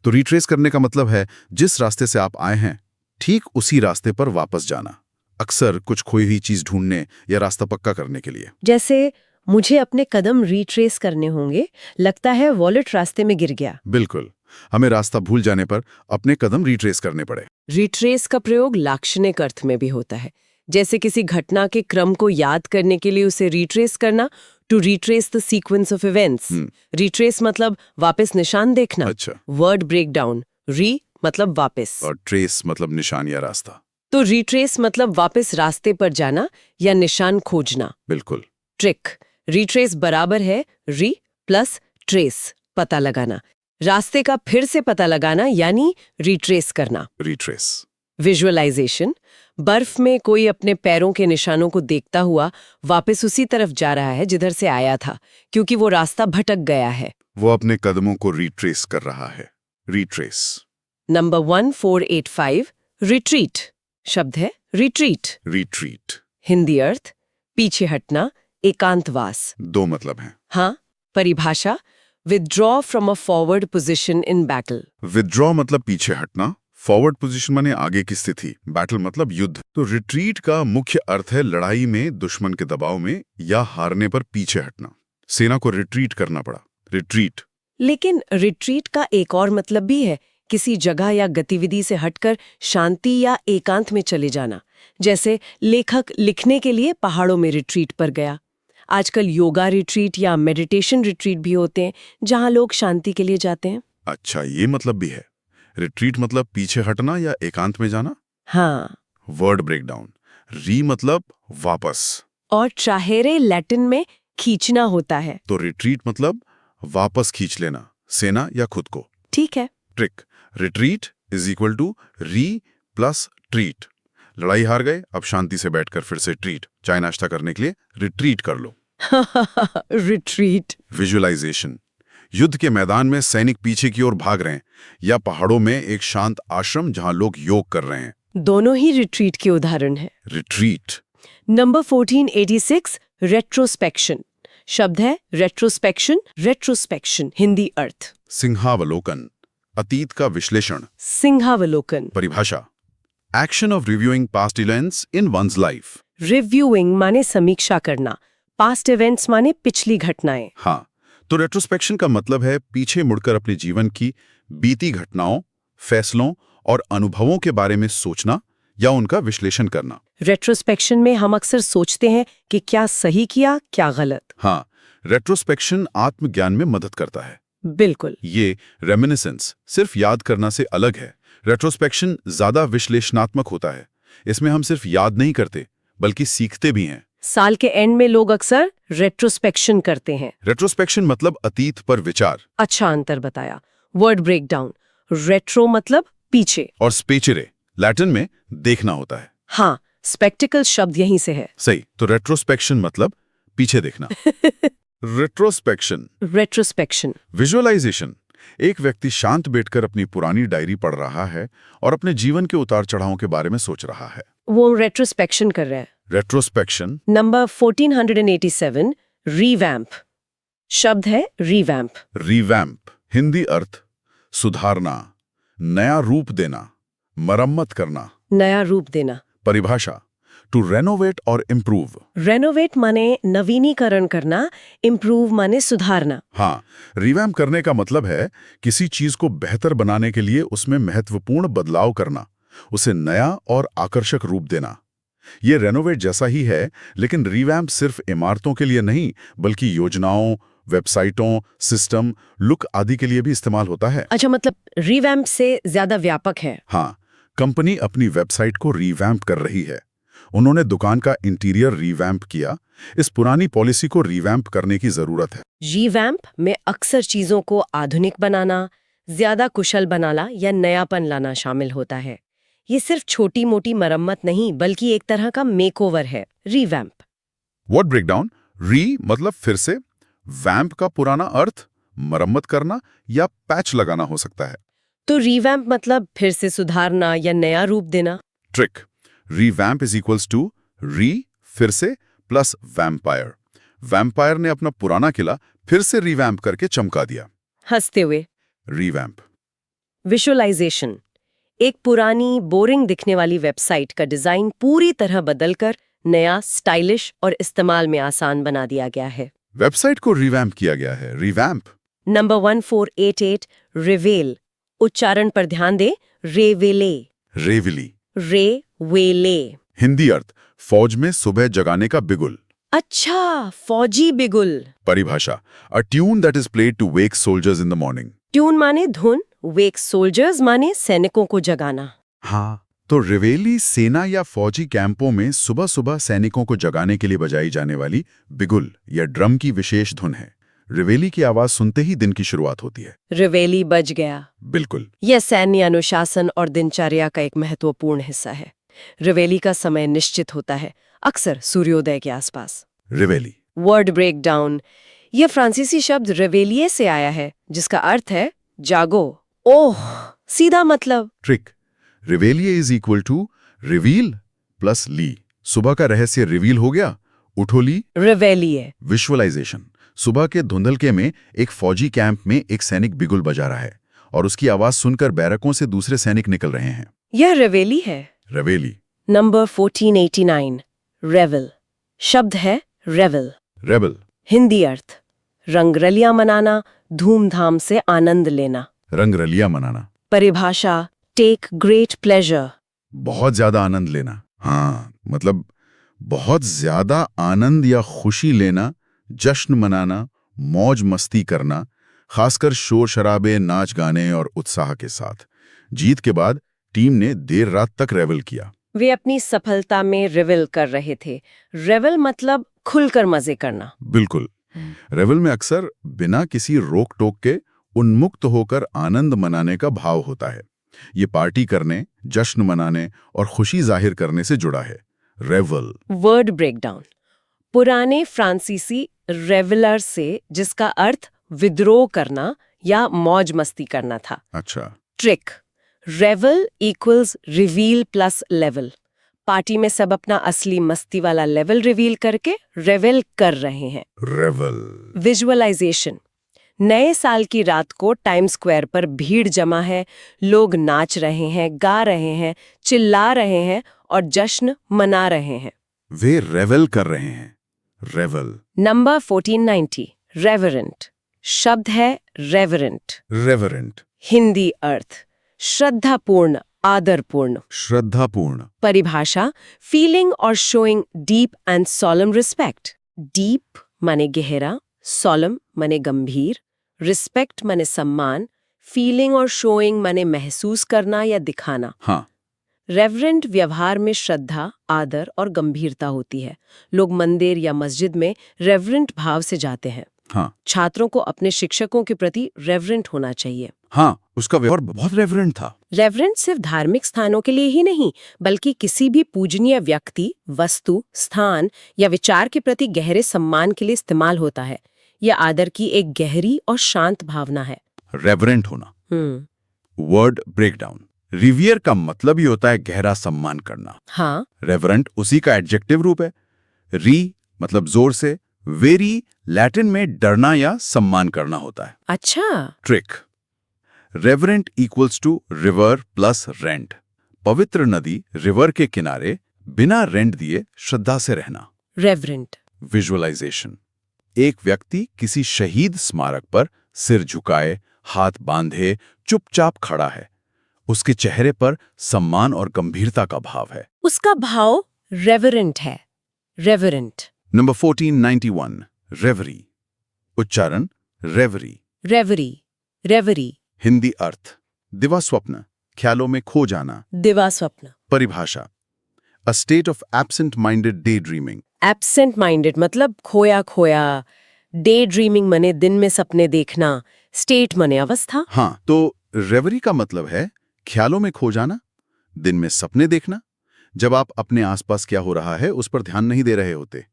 तो रिट्रेस करने का मतलब है जिस रास्ते से आप आए हैं ठीक उसी रास्ते पर वापस जाना, अक्सर कुछ खोई हुई चीज ढूंढने या रास्ता पक्का करने के लिए। जैसे मुझे अपने कदम रिट्रेस करने होंगे, लगता है वॉलेट रास्ते में गिर गया। बिल्कुल, हमें रास्ता भूल जाने पर अपने कदम रिट्रेस करने पड़े। रिट्रेस का प्रयोग लाक्षणिक अर्थ में भी होता है, जैसे किसी घटना के क्रम को याद करने के लिए उसे रिट्रेस करना, to retrace the sequence of events. Retrace मतलब वापस निशान देखना। अच्छा। Word breakdown. री मतलब वापस और ट्रेस मतलब निशान या रास्ता। तो रिट्रेस मतलब वापस रास्ते पर जाना या निशान खोजना। बिल्कुल। ट्रिक। रिट्रेस बराबर है री प्लस ट्रेस, पता लगाना। रास्ते का फिर से पता लगाना यानी रिट्रेस करना। रिट्रेस। विजुअलाइजेशन। बर्फ में कोई अपने पैरों के निशानों को देखता हुआ वापस उसी तरफ जा रहा है जिधर से आया था, क्योंकि वो रास्ता भटक गया है। वो अपने कदमों को रिट्रेस कर रहा है। रिट्रेस। Number 1485 retreat. शब्द है रिट्रीट। रिट्रीट। हिंदी अर्थ पीछे हटना, एकांतवास। दो मतलब हैं। हाँ, परिभाषा withdraw from a forward position in battle. Withdraw मतलब पीछे हटना, फॉरवर्ड पोजीशन माने आगे की स्थिति, बैटल मतलब युद्ध। तो रिट्रीट का मुख्य अर्थ है लड़ाई में दुश्मन के दबाव में या हारने पर पीछे हटना। सेना को रिट्रीट करना पड़ा। रिट्रीट। लेकिन रिट्रीट का एक और मतलब भी है, किसी जगह या गतिविधि से हटकर शांति या एकांत में चले जाना। जैसे लेखक लिखने के लिए पहाड़ों में रिट्रीट पर गया। आजकल योगा रिट्रीट या मेडिटेशन रिट्रीट भी होते हैं, जहां लोग शांति के लिए जाते हैं। अच्छा, ये मतलब भी है। रिट्रीट मतलब पीछे हटना या एकांत में जाना। हाँ, वर्ड ब्रेकडाउन। री मतलब वापस, और ट्राहेरे लैटिन में खींचना होता है। तो रिट्रीट मतलब वापस खींच लेना, सेना या खुद को। ठीक है। Trick, retreat is equal to re plus treat. लड़ाई हार गए, अब शांति से बैठकर फिर से ट्रीट, चाय नाश्ता करने के लिए रिट्रीट कर लो। रिट्रीट। विजुअलाइजेशन, युद्ध के मैदान में सैनिक पीछे की ओर भाग रहे हैं, या पहाड़ों में एक शांत आश्रम जहां लोग योग कर रहे हैं। दोनों ही रिट्रीट के उदाहरण हैं। रिट्रीट। Number 1486, retrospection. शब्द है रेट्रोस्पेक्शन, रेट्रोस्पेक्शन हिंदी अर्थ सिंहावलोकन, अतीत का विश्लेषण। सिंहावलोकन। परिभाषा, action of reviewing past events in one's life. Reviewing माने समीक्षा करना, पास्ट इवेंट्स माने पिछली घटनाएं। हाँ, तो रेट्रोस्पेक्शन का मतलब है पीछे मुड़कर अपने जीवन की बीती घटनाओं, फैसलों और अनुभवों के बारे में सोचना या उनका विश्लेषण करना। रेट्रोस्पेक्शन में हम अक्सर सोचते हैं कि क्या सही किया, क्या गलत। हाँ, रेट्रोस्पेक्शन आत्मज्ञान में मदद करता है। बिल्कुल। ये रेमिनिसेंस सिर्फ याद करना से अलग है। रेट्रोस्पेक्शन ज्यादा विश्लेषणात्मक होता है। इसमें हम सिर्फ याद नहीं करते बल्कि सीखते भी हैं। साल के एंड में लोग अक्सर रेट्रोस्पेक्शन करते हैं। रेट्रोस्पेक्शन मतलब अतीत पर विचार। अच्छा अंतर बताया। वर्ड ब्रेकडाउन, रेट्रो मतलब पीछे, और स्पेचरे लैटिन में देखना होता है। हाँ, स्पेक्टिकल शब्द यहीं से है। सही, तो रेट्रोस्पेक्शन मतलब पीछे देखना। रेट्रोस्पेक्शन। रेट्रोस्पेक्शन। विजुअलाइजेशन, एक व्यक्ति शांत बैठकर अपनी पुरानी डायरी पढ़ रहा है और अपने जीवन के उतार चढ़ावों के बारे में सोच रहा है। वो रेट्रोस्पेक्शन कर रहा है। रेट्रोस्पेक्शन। Number 1487, revamp. शब्द है रीवैम्प। रीवैम्प, हिंदी अर्थ सुधारना, नया रूप देना, मरम्मत करना। नया रूप देना। परिभाषा, टू रेनोवेट और इम्प्रूव। रेनोवेट माने नवीनीकरण करना, इम्प्रूव माने सुधारना। हाँ, रिवैम्प करने का मतलब है किसी चीज को बेहतर बनाने के लिए उसमें महत्वपूर्ण बदलाव करना, उसे नया और आकर्षक रूप देना। ये रेनोवेट जैसा ही है, लेकिन रिवैम्प सिर्फ इमारतों के लिए नहीं बल्कि योजनाओं, वेबसाइटों, सिस्टम, लुक आदि के लिए भी इस्तेमाल होता है। अच्छा, मतलब रिवैम्प से ज्यादा व्यापक है। हाँ, कंपनी अपनी वेबसाइट को रिवैम्प कर रही है। उन्होंने दुकान का इंटीरियर रिवैम्प किया। इस पुरानी पॉलिसी को रिवैम्प करने की जरूरत है। रिवैम्प में अक्सर चीजों को आधुनिक बनाना, ज्यादा कुशल बनाना या नयापन लाना शामिल होता है। ये सिर्फ छोटी मोटी मरम्मत नहीं बल्कि एक तरह का मेकओवर है। रिवैम्प। वर्ड ब्रेकडाउन, री मतलब फिर से, वैम्प का पुराना अर्थ मरम्मत करना या पैच लगाना हो सकता है। तो रिवैम्प मतलब फिर से सुधारना या नया रूप देना। Trick, revamp is equals to re फिर से प्लस वैम्पायर। वैम्पायर ने अपना पुराना किला फिर से रिवैम्प करके चमका दिया। हंसते हुए। रिवैम्प। विजुअलाइजेशन, एक पुरानी बोरिंग दिखने वाली वेबसाइट का डिजाइन पूरी तरह बदलकर नया, स्टाइलिश और इस्तेमाल में आसान बना दिया गया है। वेबसाइट को रिवैम्प किया गया है। रिवैम्प। नंबर 1488, रिवेल। उच्चारण पर ध्यान दे। रेवेले। रेविली। रेवेले। हिंदी अर्थ फौज में सुबह जगाने का बिगुल। अच्छा, फौजी बिगुल। परिभाषा, a tune that is played to wake soldiers in the morning. Tune माने धुन, वेक सोल्जर्स माने सैनिकों को जगाना। हाँ, तो रिवेली सेना या फौजी कैंपों में सुबह सुबह सैनिकों को जगाने के लिए बजाई जाने वाली बिगुल या ड्रम की विशेष धुन है। रिवेली की आवाज सुनते ही दिन की शुरुआत होती है। रिवेली बज गया। बिल्कुल। यह सैन्य अनुशासन और दिनचर्या का एक महत्वपूर्ण हिस्सा है। रिवेली का समय निश्चित होता है, अक्सर सूर्योदय के आसपास। रिवेली। वर्ड ब्रेकडाउन, यह फ्रांसीसी शब्द रिवेलिये से आया है, जिसका अर्थ है जागो। ओह, सीधा मतलब। Trick, reveille is equal to reveal plus lee. सुबह का रहस्य रिवील हो गया, उठो ली। रिवेलिये। विजुअलाइजेशन, सुबह के धुंधलके में एक फौजी कैंप में एक सैनिक बिगुल बजा रहा है और उसकी आवाज सुनकर बैरकों से दूसरे सैनिक निकल रहे हैं। यह रिवेली है। रिवेली। नंबर 1489, रेवल। शब्द है रेवल। रेबल। हिंदी अर्थ रंगरलियां मनाना, धूमधाम से आनंद लेना। रंगरलिया मनाना, परिभाषा टेक ग्रेट प्लेजर। बहुत ज्यादा आनंद लेना। हाँ, मतलब बहुत ज्यादा आनंद या खुशी लेना, जश्न मनाना, मौज मस्ती करना, खासकर शोर शराबे, नाच गाने और उत्साह के साथ। जीत के बाद टीम ने देर रात तक रेवल किया। वे अपनी सफलता में रेवल कर रहे थे। रेवल मतलब खुलकर मजे करना। बिल्कुल। रेवल में अक्सर बिना किसी रोक टोक के उन्मुक्त होकर आनंद मनाने का भाव होता है। ये पार्टी करने, जश्न मनाने और खुशी जाहिर करने से जुड़ा है। रेवल। Word breakdown. पुराने फ्रांसीसी रेवलर से, जिसका अर्थ विद्रोह करना या मौज मस्ती करना था। अच्छा। Trick. Revel equals reveal plus level. Party में सब अपना असली मस्ती वाला लेवल रिवील करके रेवल कर रहे हैं। रेवल। विजुअलाइजेशन। नए साल की रात को टाइम स्क्वायर पर भीड़ जमा है, लोग नाच रहे हैं, गा रहे हैं, चिल्ला रहे हैं और जश्न मना रहे हैं। वे रेवल कर रहे हैं। रेवल। Number 1490 reverent. शब्द है रेवरेंट। रेवरेंट। हिंदी अर्थ श्रद्धापूर्ण, आदरपूर्ण। श्रद्धापूर्ण। परिभाषा फीलिंग और showing deep and solemn respect. Deep माने गहरा, सोलम माने गंभीर, रिस्पेक्ट माने सम्मान, फीलिंग और शोइंग माने महसूस करना या दिखाना। हाँ। रेवरेंट व्यवहार में श्रद्धा, आदर और गंभीरता होती है। लोग मंदिर या मस्जिद में रेवरेंट भाव से जाते हैं। हाँ। छात्रों को अपने शिक्षकों के प्रति रेवरेंट होना चाहिए। हाँ, उसका व्यवहार बहुत रेवरेंट था। रेवरेंट सिर्फ धार्मिक स्थानों के लिए ही नहीं, बल्कि किसी भी पूजनीय व्यक्ति, वस्तु, स्थान या विचार के प्रति गहरे सम्मान के लिए इस्तेमाल होता है। यह आदर की एक गहरी और शांत भावना है। रेवरेंट होना। Word breakdown. रिवियर का मतलब ही होता है गहरा सम्मान करना। हाँ। रेवरेंट उसी का एडजेक्टिव रूप है। री मतलब जोर से, वेरी लैटिन में डरना या सम्मान करना होता है। अच्छा। Trick. Reverent equals to river plus rent. पवित्र नदी रिवर के किनारे बिना रेंट दिए श्रद्धा से रहना। रेवरेंट। विजुअलाइजेशन। एक व्यक्ति किसी शहीद स्मारक पर सिर झुकाए, हाथ बांधे, चुपचाप खड़ा है। उसके चेहरे पर सम्मान और गंभीरता का भाव है। उसका भाव रेवरेंट है। रेवरेंट। नंबर 1491 रेवरी। उच्चारण रेवरी। रेवरी। रेवरी। हिंदी अर्थ दिवा स्वप्न, ख्यालों में खो जाना। दिवा स्वप्न। परिभाषा a state of absent minded day dreaming. Absent minded मतलब खोया खोया, डे ड्रीमिंग मने दिन में सपने देखना, स्टेट मने अवस्था। हाँ, तो रेवरी का मतलब है ख्यालों में खो जाना, दिन में सपने देखना। जब आप अपने आसपास क्या हो रहा है उस पर ध्यान नहीं दे रहे होते।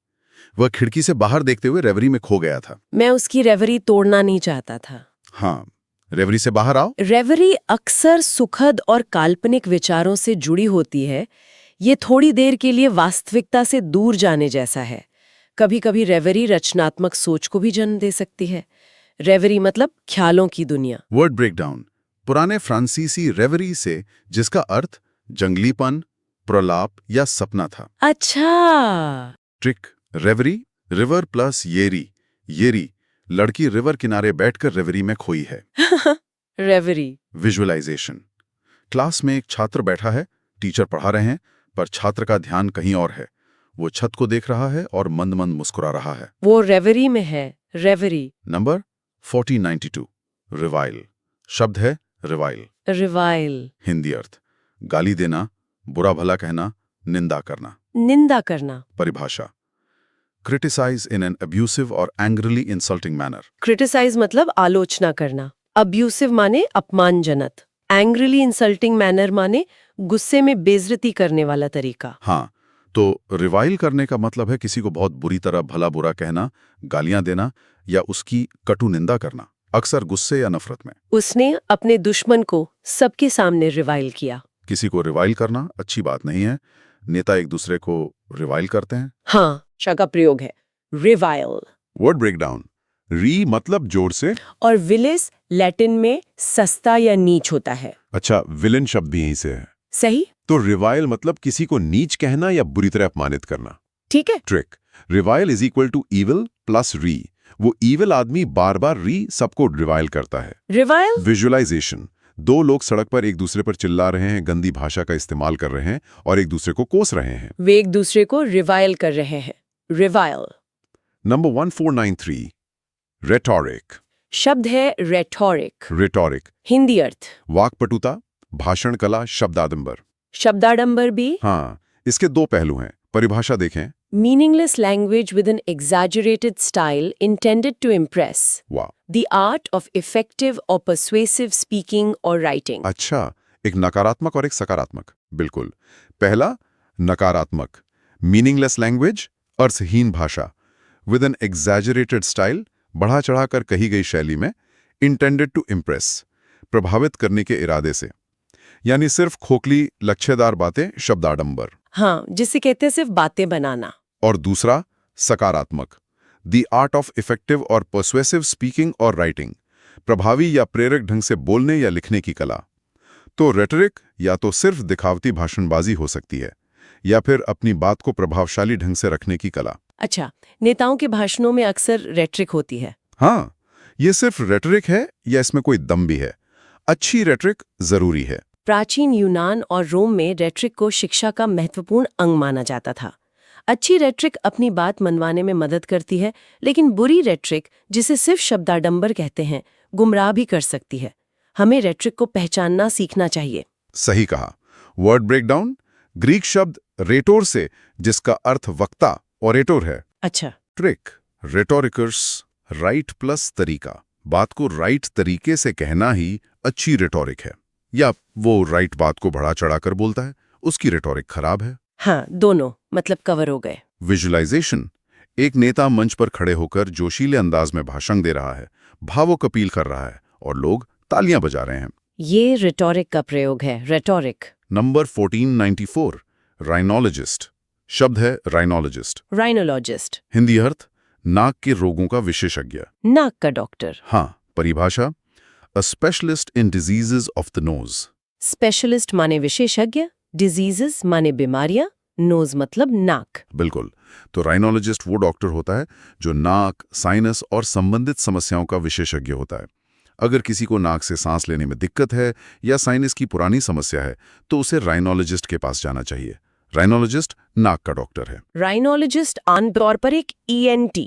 वह खिड़की से बाहर देखते हुए रेवरी में खो गया था। मैं उसकी रेवरी तोड़ना नहीं चाहता था। हाँ, रेवरी से बाहर आओ। रेवरी अक्सर सुखद और काल्पनिक विचारों से जुड़ी होती है। ये थोड़ी देर के लिए वास्तविकता से दूर जाने जैसा है। कभी कभी रेवरी रचनात्मक सोच को भी जन्म दे सकती है। रेवरी मतलब ख्यालों की दुनिया। Word breakdown. पुराने फ्रांसीसी रेवरी से, जिसका अर्थ जंगलीपन, प्रलाप या सपना था। अच्छा। ट्रिक। रेवरी रिवर प्लस येरी। येरी लड़की रिवर किनारे बैठकर रेवरी में खोई है। रेवरी। विजुअलाइजेशन। क्लास में एक छात्र बैठा है, टीचर पढ़ा रहे हैं, पर छात्र का ध्यान कहीं और है। वो छत को देख रहा है और मंद मंद मुस्कुरा रहा है। वो रेवरी में है। रेवरी। Number 1492 revile. शब्द है रिवाइल। रिवाइल। हिंदी अर्थ गाली देना, बुरा भला कहना, निंदा करना। निंदा करना। परिभाषा क्रिटिसाइज इन एन अब्यूसिव और एंग्रिली इंसल्टिंग मैनर। क्रिटिसाइज मतलब आलोचना करना। अब्यूसिव माने अपमानजनक। एंग्रिली इंसल्टिंग मैनर माने गुस्से में बेइज्जती करने वाला तरीका। हाँ, तो रिवाइल करने का मतलब है किसी को बहुत बुरी तरह भला बुरा कहना, गालियां देना या उसकी कटु निंदा करना, अक्सर गुस्से या नफरत में। उसने अपने दुश्मन को सबके सामने रिवाइल किया। किसी को रिवाइल करना अच्छी बात नहीं है। नेता एक दूसरे को रिवाइल करते हैं। हाँ, शब्द का प्रयोग है रिवाइल। Word breakdown. री मतलब जोर से, और विलिस लैटिन में सस्ता या नीच होता है। अच्छा, विलन शब्द भी यहीं से है। सही। तो रिवाइल मतलब किसी को नीच कहना या बुरी तरह अपमानित करना। ठीक है। Trick. Revile is equal to evil plus re वो ईविल आदमी बार बार सबको रिवाइल करता है। रिवाइल? विजुअलाइजेशन। दो लोग सड़क पर एक दूसरे पर चिल्ला रहे हैं, गंदी भाषा का इस्तेमाल कर रहे हैं और एक दूसरे को कोस रहे हैं। वे एक दूसरे को रिवाइल कर रहे हैं। रिवाइल। Number 1493, rhetoric. शब्द है रेटोरिक। रेटोरिक, हिंदी अर्थ? वाक्पटुता, भाषण कला, शब्दाडंबर। शब्दाडंबर भी? हाँ, इसके दो पहलू हैं। परिभाषा देखें। Meaningless language with an exaggerated style intended to impress. वाह, The art of effective or persuasive speaking or writing. अच्छा, एक नकारात्मक और एक सकारात्मक। बिल्कुल। पहला, नकारात्मक, मीनिंगलेस लैंग्वेज, अर्थहीन भाषा, विद एन एग्जैजरेटेड स्टाइल, बढ़ा चढ़ाकर कही गई शैली में, इंटेंडेड टू इम्प्रेस, प्रभावित करने के इरादे से, यानी सिर्फ खोखली लक्ष्यदार बातें, शब्दाडंबर। हाँ, जिसे कहते हैं सिर्फ बातें बनाना। और दूसरा, सकारात्मक, द आर्ट ऑफ इफेक्टिव और पर्सुएसिव स्पीकिंग और राइटिंग, प्रभावी या प्रेरक ढंग से बोलने या लिखने की कला। तो रेटरिक या तो सिर्फ दिखावती भाषणबाजी हो सकती है, या फिर अपनी बात को प्रभावशाली ढंग से रखने की कला। अच्छा, नेताओं के भाषणों में अक्सर रेटरिक होती है। हाँ, ये सिर्फ रेटरिक है या इसमें कोई दम भी है? अच्छी रेटरिक जरूरी है। प्राचीन यूनान और रोम में रेटरिक को शिक्षा का महत्वपूर्ण अंग माना जाता था। अच्छी रेटरिक अपनी बात मनवाने में मदद करती है, लेकिन बुरी रेटरिक, जिसे सिर्फ शब्दाडंबर कहते हैं, गुमराह भी कर सकती है। हमें रेटरिक को पहचानना सीखना चाहिए। सही कहा। वर्ड ब्रेकडाउन, ग्रीक शब्द रेटोर से, जिसका अर्थ वक्ता, ओरेटोर है। अच्छा। ट्रिक, रेटोरिकर्स, राइट प्लस तरीका, बात को राइट तरीके से कहना ही अच्छी रेटोरिक है। या वो राइट बात को बढ़ा चढ़ाकर बोलता है, उसकी रेटोरिक खराब है। हाँ, दोनों मतलब कवर हो गए। विजुअलाइजेशन, एक नेता मंच पर खड़े होकर जोशीले अंदाज में भाषण दे रहा है, भावुक अपील कर रहा है और लोग तालियां बजा रहे हैं। ये रेटोरिक का प्रयोग है, रेटोरिक। नंबर 1494, राइनोलॉजिस्ट। शब्द है राइनोलॉजिस्ट। राइनोलॉजिस्ट, हिंदी अर्थ, नाक के रोगों का विशेषज्ञ। नाक का डॉक्टर। हाँ, परिभाषा, a specialist in diseases of the nose. Specialist माने विशेषज्ञ, डिजीजेस माने बीमारियां, नोज मतलब नाक। बिल्कुल। तो राइनोलॉजिस्ट वो डॉक्टर होता है जो नाक, साइनस और संबंधित समस्याओं का विशेषज्ञ होता है। अगर किसी को नाक से सांस लेने में दिक्कत है या साइनस की पुरानी समस्या है, तो उसे राइनोलॉजिस्ट के पास जाना चाहिए। राइनोलॉजिस्ट नाक का डॉक्टर है। राइनोलॉजिस्ट आमतौर पर एक ENT,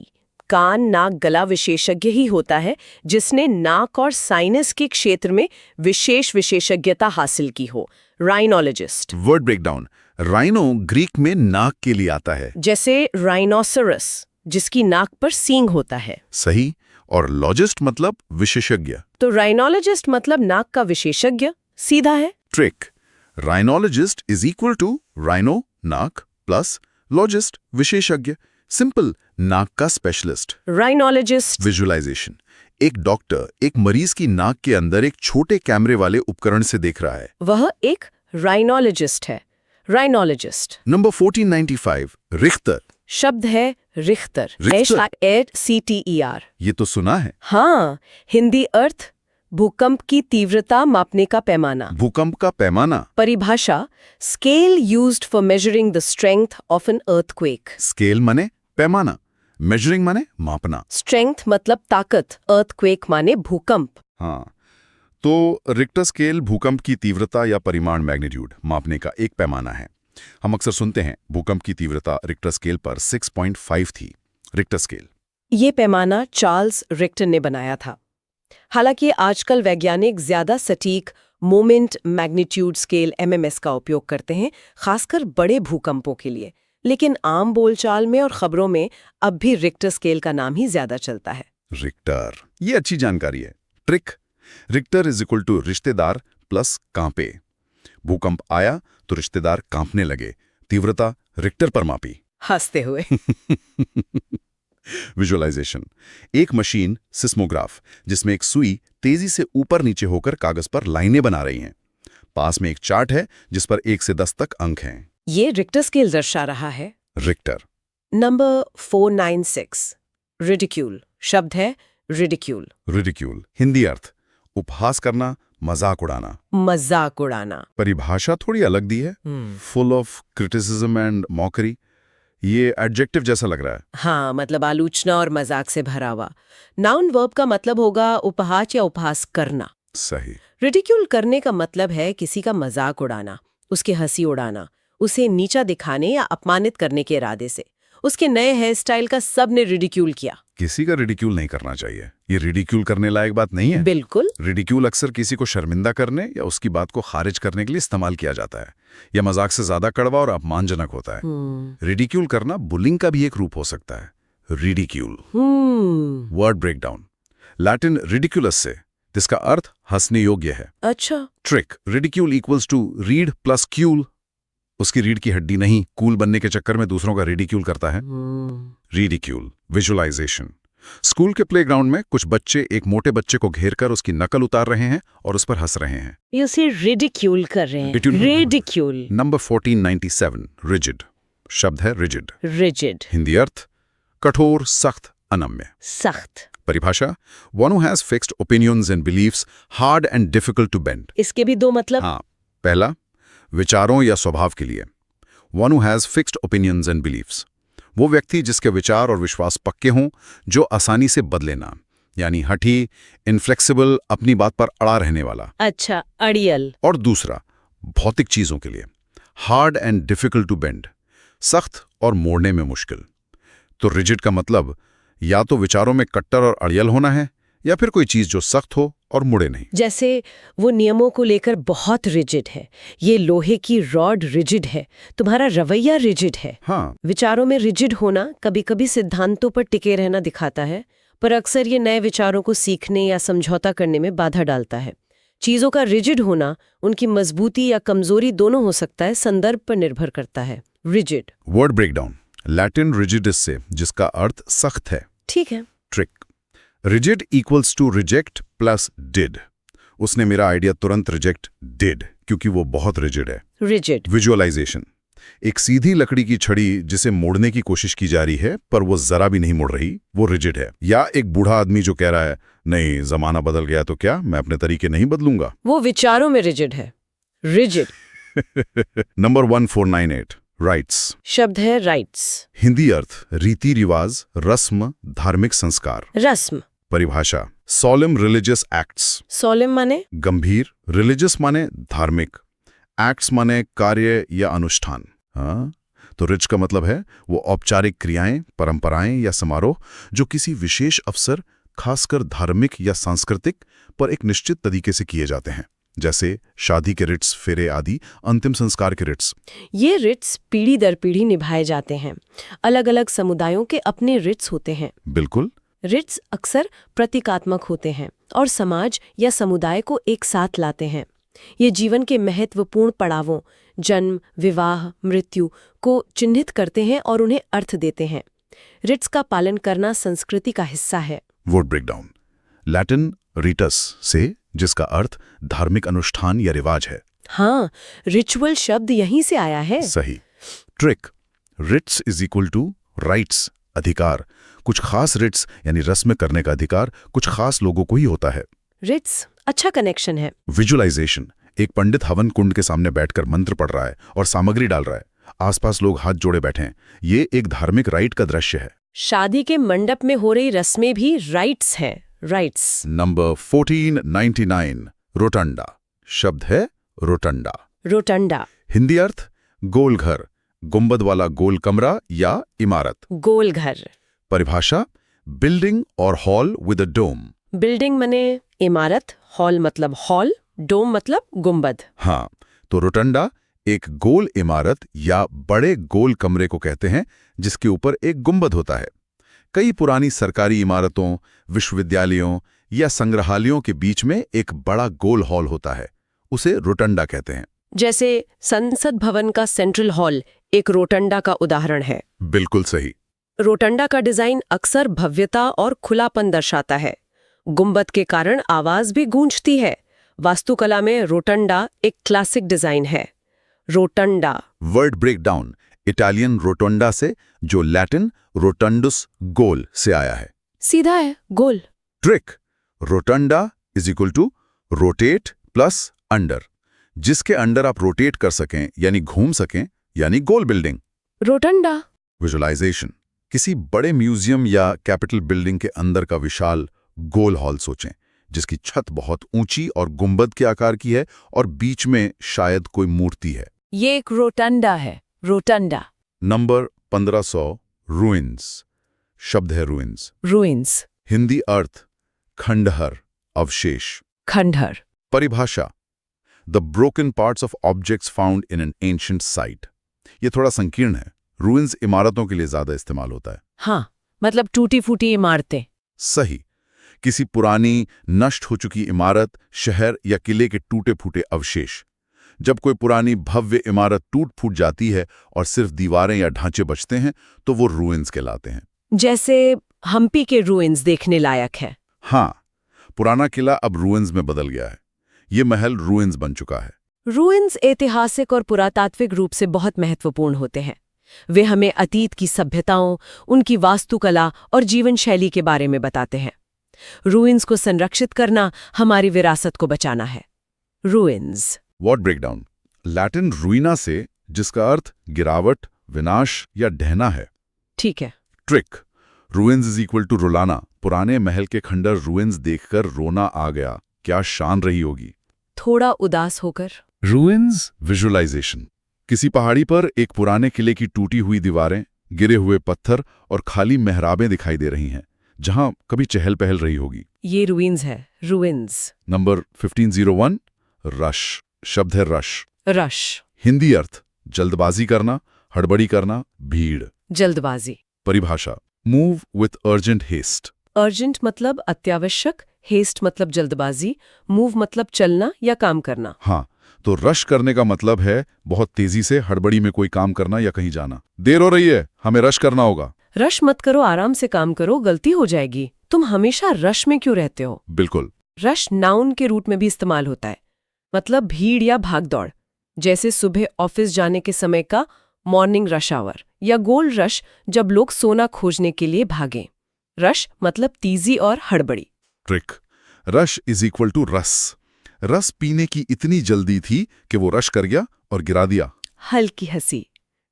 कान नाक गला विशेषज्ञ ही होता है, जिसने नाक और साइनस के क्षेत्र में विशेष विशेषज्ञता हासिल की हो। राइनोलॉजिस्ट। वर्ड ब्रेकडाउन, राइनो ग्रीक में नाक के लिए आता है। जैसे राइनोसरस, जिसकी नाक पर सींग होता है। सही। और लॉजिस्ट मतलब विशेषज्ञ। तो राइनोलॉजिस्ट मतलब नाक का विशेषज्ञ, सीधा है। Trick, rhinologist is equal to rhino नाक प्लस लॉजिस्ट विशेषज्ञ। सिंपल, नाक का स्पेशलिस्ट। राइनोलॉजिस्ट। विजुअलाइजेशन, एक डॉक्टर एक मरीज की नाक के अंदर एक छोटे कैमरे वाले उपकरण से देख रहा है। वह एक राइनोलॉजिस्ट है। राइनोलॉजिस्ट। नंबर 1495, रिख्तर। शब्द है रिख्तर। रिख्तर। CTER। ये तो सुना है। हाँ, हिंदी अर्थ भूकंप की तीव्रता मापने का पैमाना। भूकंप का पैमाना। परिभाषा, scale used for measuring the strength of an earthquake. Scale माने पैमाना, मेजरिंग माने मापना। स्ट्रेंथ मतलब ताकत, अर्थक्वेक माने भूकंप। हाँ, तो रिक्टर स्केल भूकंप की तीव्रता या परिमाण मैग्नीट्यूड मापने का एक पैमाना है। हम अक्सर सुनते हैं भूकंप की तीव्रता रिक्टर स्केल पर 6.5 थी। रिक्टर स्केल, ये पैमाना चार्ल्स रिक्टर ने बनाया था। हालांकि आजकल वैज्ञानिक ज्यादा सटीक मोमेंट मैग्नीट्यूड स्केल MMS का उपयोग करते हैं, खासकर बड़े भूकंपों के लिए। लेकिन आम बोलचाल में और खबरों में अब भी रिक्टर स्केल का नाम ही ज्यादा चलता है। रिक्टर, ये अच्छी जानकारी है। Trick, Richter is equal to रिश्तेदार प्लस कांपे। भूकंप आया तो रिश्तेदार कांपने लगे, तीव्रता रिक्टर पर मापी। हंसते हुए। विजुअलाइजेशन, एक मशीन सिस्मोग्राफ जिसमें एक सुई तेजी से ऊपर नीचे होकर कागज पर लाइनें बना रही हैं। पास में एक चार्ट है जिस पर 1 से 10 तक अंक हैं। ये रिक्टर स्केल दर्शा रहा है। रिक्टर। Number 496, ridicule. शब्द है रिडिक्यूल। रिडिक्यूल, हिंदी अर्थ उपहास करना, मजाक उड़ाना। मजाक उड़ाना। परिभाषा थोड़ी अलग दी है, full of criticism and mockery, ये एडजेक्टिव जैसा लग रहा है। हाँ, मतलब आलोचना और मजाक से भरा हुआ। नाउन वर्ब का मतलब होगा उपहास या उपहास करना। सही। रिडिक्यूल करने का मतलब है किसी का मजाक उड़ाना, उसकी हंसी उड़ाना, उसे नीचा दिखाने या अपमानित करने के इरादे से। उसके नए हेयर स्टाइल का सबने रिडिक्यूल किया। किसी का रिडिक्यूल नहीं करना चाहिए, ये रिडिक्यूल करने लायक बात नहीं है। बिल्कुल। रिडिक्यूल अक्सर किसी को शर्मिंदा करने या उसकी बात को खारिज करने के लिए इस्तेमाल किया जाता है। यह मजाक से ज्यादा कड़वा और अपमानजनक होता है। रिडिक्यूल करना बुलिंग का भी एक रूप हो सकता है। Ridicule. Word breakdown. Latin ridiculus से, जिसका अर्थ हंसने योग्य है। अच्छा। ट्रिक। रिडिक्यूल इक्वल्स टू रीड प्लस क्यूल। उसकी रीढ़ की हड्डी नहीं, कूल बनने के चक्कर में दूसरों का रिडिक्यूल करता है। रिडिक्यूल। विजुअलाइजेशन। स्कूल के प्लेग्राउंड में कुछ बच्चे एक मोटे बच्चे को घेरकर उसकी नकल उतार रहे हैं और उस पर हंस रहे हैं। ये उसे रिडिक्यूल कर रहे हैं। रिडिक्यूल। Number 1497 rigid. शब्द है रिजिड। रिजिड। हिंदी अर्थ कठोर, सख्त, अनम्य। सख्त। परिभाषा one who has fixed opinions and beliefs, hard and difficult to bend. इसके भी दो मतलब। हाँ, पहला विचारों या स्वभाव के लिए। One who has fixed opinions and beliefs, वो व्यक्ति जिसके विचार और विश्वास पक्के हों, जो आसानी से बदले ना, यानी हठी, इनफ्लेक्सिबल, अपनी बात पर अड़ा रहने वाला। अच्छा, अड़ियल। और दूसरा भौतिक चीजों के लिए, hard and difficult to bend, सख्त और मोड़ने में मुश्किल। तो रिजिड का मतलब या तो विचारों में कट्टर और अड़ियल होना है, या फिर कोई चीज जो सख्त हो और मुड़े नहीं। जैसे वो नियमों को लेकर बहुत रिजिड है, ये लोहे की रॉड रिजिड है, तुम्हारा रवैया रिजिड है। हाँ, विचारों में रिजिड होना कभी कभी सिद्धांतों पर टिके रहना दिखाता है, पर अक्सर ये नए विचारों को सीखने या समझौता करने में बाधा डालता है। चीजों का रिजिड होना उनकी मजबूती या कमजोरी दोनों हो सकता है, संदर्भ पर निर्भर करता है। Rigid. Word breakdown. Latin rigidus से, जिसका अर्थ सख्त है। ठीक है। Trick. Rigid equals to reject plus did. उसने मेरा आइडिया तुरंत रिजेक्ट डिड, क्योंकि वो बहुत रिजिड है। रिजिड। विजुअलाइजेशन। एक सीधी लकड़ी की छड़ी जिसे मोड़ने की कोशिश की जा रही है पर वो जरा भी नहीं मुड़ रही, वो रिजिड है। या एक बूढ़ा आदमी जो कह रहा है, नहीं जमाना बदल गया तो क्या, मैं अपने तरीके नहीं बदलूंगा, वो विचारों में रिजिड है। रिजिड। Number 1498 rights. शब्द है राइट्स। हिंदी अर्थ रीति रिवाज, रस्म, धार्मिक संस्कार। रस्म। परिभाषा सोलेम रिलीजियस एक्ट्स। सोलेम माने गंभीर, रिलीजियस माने धार्मिक, एक्ट्स माने कार्य या अनुष्ठान। हाँ, तो रिच का मतलब है वो औपचारिक क्रियाएं, परंपराएं या समारोह जो किसी विशेष अवसर, खासकर धार्मिक या सांस्कृतिक, पर एक निश्चित तरीके से किए जाते हैं, जैसे शादी के रिट्स, फेरे आदि, अंतिम संस्कार के रिट्स। ये रिट्स पीढ़ी दर पीढ़ी निभाए जाते हैं। अलग अलग समुदायों के अपने रिट्स होते हैं। बिल्कुल। रिट्स अक्सर प्रतीकात्मक होते हैं और समाज या समुदाय को एक साथ लाते हैं। ये जीवन के महत्वपूर्ण पड़ावों, जन्म, विवाह, मृत्यु को चिन्हित करते हैं और उन्हें अर्थ देते हैं। रिट्स का पालन करना संस्कृति का हिस्सा है। Word breakdown. लैटिन रिटस से, जिसका अर्थ धार्मिक अनुष्ठान या रिवाज है। हाँ, रिचुअल शब्द यहीं से आया है। सही। Trick. Rites is equal to rights, अधिकार। कुछ खास रिट्स यानी रस्म करने का अधिकार कुछ खास लोगों को ही होता है। रिट्स अच्छा कनेक्शन है। विजुअलाइजेशन। एक पंडित हवन कुंड के सामने बैठकर मंत्र पढ़ रहा है और सामग्री डाल रहा है। आसपास लोग हाथ जोड़े बैठे हैं। ये एक धार्मिक राइट का दृश्य है। शादी के मंडप में हो रही रस्में भी राइट्स हैं। राइट्स। नंबर 1499 रोटंडा। शब्द है रोटंडा। रोटंडा। हिंदी अर्थ गोल घर, गुंबद वाला गोल कमरा या इमारत। गोल घर। परिभाषा बिल्डिंग और hall with a dome. Building मने इमारत, हॉल मतलब हॉल, डोम मतलब गुंबद। हाँ, तो रोटंडा एक गोल इमारत या बड़े गोल कमरे को कहते हैं जिसके ऊपर एक गुंबद होता है। कई पुरानी सरकारी इमारतों, विश्वविद्यालयों या संग्रहालयों के बीच में एक बड़ा गोल हॉल होता है, उसे रोटंडा कहते हैं। जैसे संसद भवन का सेंट्रल हॉल एक रोटंडा का उदाहरण है। बिल्कुल सही। रोटंडा का डिजाइन अक्सर भव्यता और खुलापन दर्शाता है। गुंबद के कारण आवाज भी गूंजती है। वास्तुकला में रोटंडा एक क्लासिक डिजाइन है। Rotunda. Word breakdown. Italian rotonda से, जो लैटिन रोटंडुस गोल से आया है। सीधा है, गोल। Trick. Rotunda is equal to rotate plus under, जिसके अंडर आप रोटेट कर सकें यानी घूम सकें, यानी गोल बिल्डिंग। रोटंडा। विजुअलाइजेशन। किसी बड़े म्यूजियम या कैपिटल बिल्डिंग के अंदर का विशाल गोल हॉल सोचें, जिसकी छत बहुत ऊंची और गुंबद के आकार की है और बीच में शायद कोई मूर्ति है। ये एक रोटंडा है, रोटंडा। Number 1500 ruins. शब्द है रूइंस। रूइंस, हिंदी अर्थ खंडहर, अवशेष। खंडहर। परिभाषा the broken parts of objects found in an ancient site. ये थोड़ा संकीर्ण है। रूइंस इमारतों के लिए ज्यादा इस्तेमाल होता है। हाँ, मतलब टूटी फूटी इमारतें। सही। किसी पुरानी नष्ट हो चुकी इमारत, शहर या किले के टूटे फूटे अवशेष। जब कोई पुरानी भव्य इमारत टूट फूट जाती है और सिर्फ दीवारें या ढांचे बचते हैं तो वो रूइंस कहलाते हैं। जैसे हम्पी के रूइंस देखने लायक है। हाँ, पुराना किला अब रूइंस में बदल गया है। ये महल रूइंस बन चुका है। रूइंस ऐतिहासिक और पुरातात्विक रूप से बहुत महत्वपूर्ण होते हैं। वे हमें अतीत की सभ्यताओं, उनकी वास्तुकला और जीवन शैली के बारे में बताते हैं। रूइंस को संरक्षित करना हमारी विरासत को बचाना है। रूइंस। Word breakdown. लैटिन रूइना से, जिसका अर्थ गिरावट, विनाश या ढहना है। ठीक है। Trick. Ruins is equal to रुलाना। पुराने महल के खंडर रूइंस देखकर रोना आ गया। क्या शान रही होगी। थोड़ा उदास होकर। Ruins visualisation. किसी पहाड़ी पर एक पुराने किले की टूटी हुई दीवारें, गिरे हुए पत्थर और खाली मेहराबें दिखाई दे रही हैं, जहां कभी चहल पहल रही होगी। ये रूइंस है, रूइंस। Number 1501 rush. शब्द है रश। रश। हिंदी अर्थ जल्दबाजी करना, हड़बड़ी करना, भीड़। जल्दबाजी। परिभाषा move with urgent haste. Urgent मतलब अत्यावश्यक, हेस्ट मतलब जल्दबाजी, मूव मतलब चलना या काम करना। हाँ, तो रश करने का मतलब है बहुत तेजी से हड़बड़ी में कोई काम करना या कहीं जाना। देर हो रही है, हमें रश करना होगा। रश मत करो, आराम से काम करो, गलती हो जाएगी। तुम हमेशा रश में क्यों रहते हो? बिल्कुल। रश नाउन के रूट में भी इस्तेमाल होता है, मतलब भीड़ या भागदौड़। जैसे सुबह ऑफिस जाने के समय का मॉर्निंग रश आवर, या गोल्ड रश जब लोग सोना खोजने के लिए भागें। रश मतलब तेजी और हड़बड़ी। Trick. Rush is equal to रस। रस पीने की इतनी जल्दी थी कि वो रश कर गया और गिरा दिया। हल्की हंसी।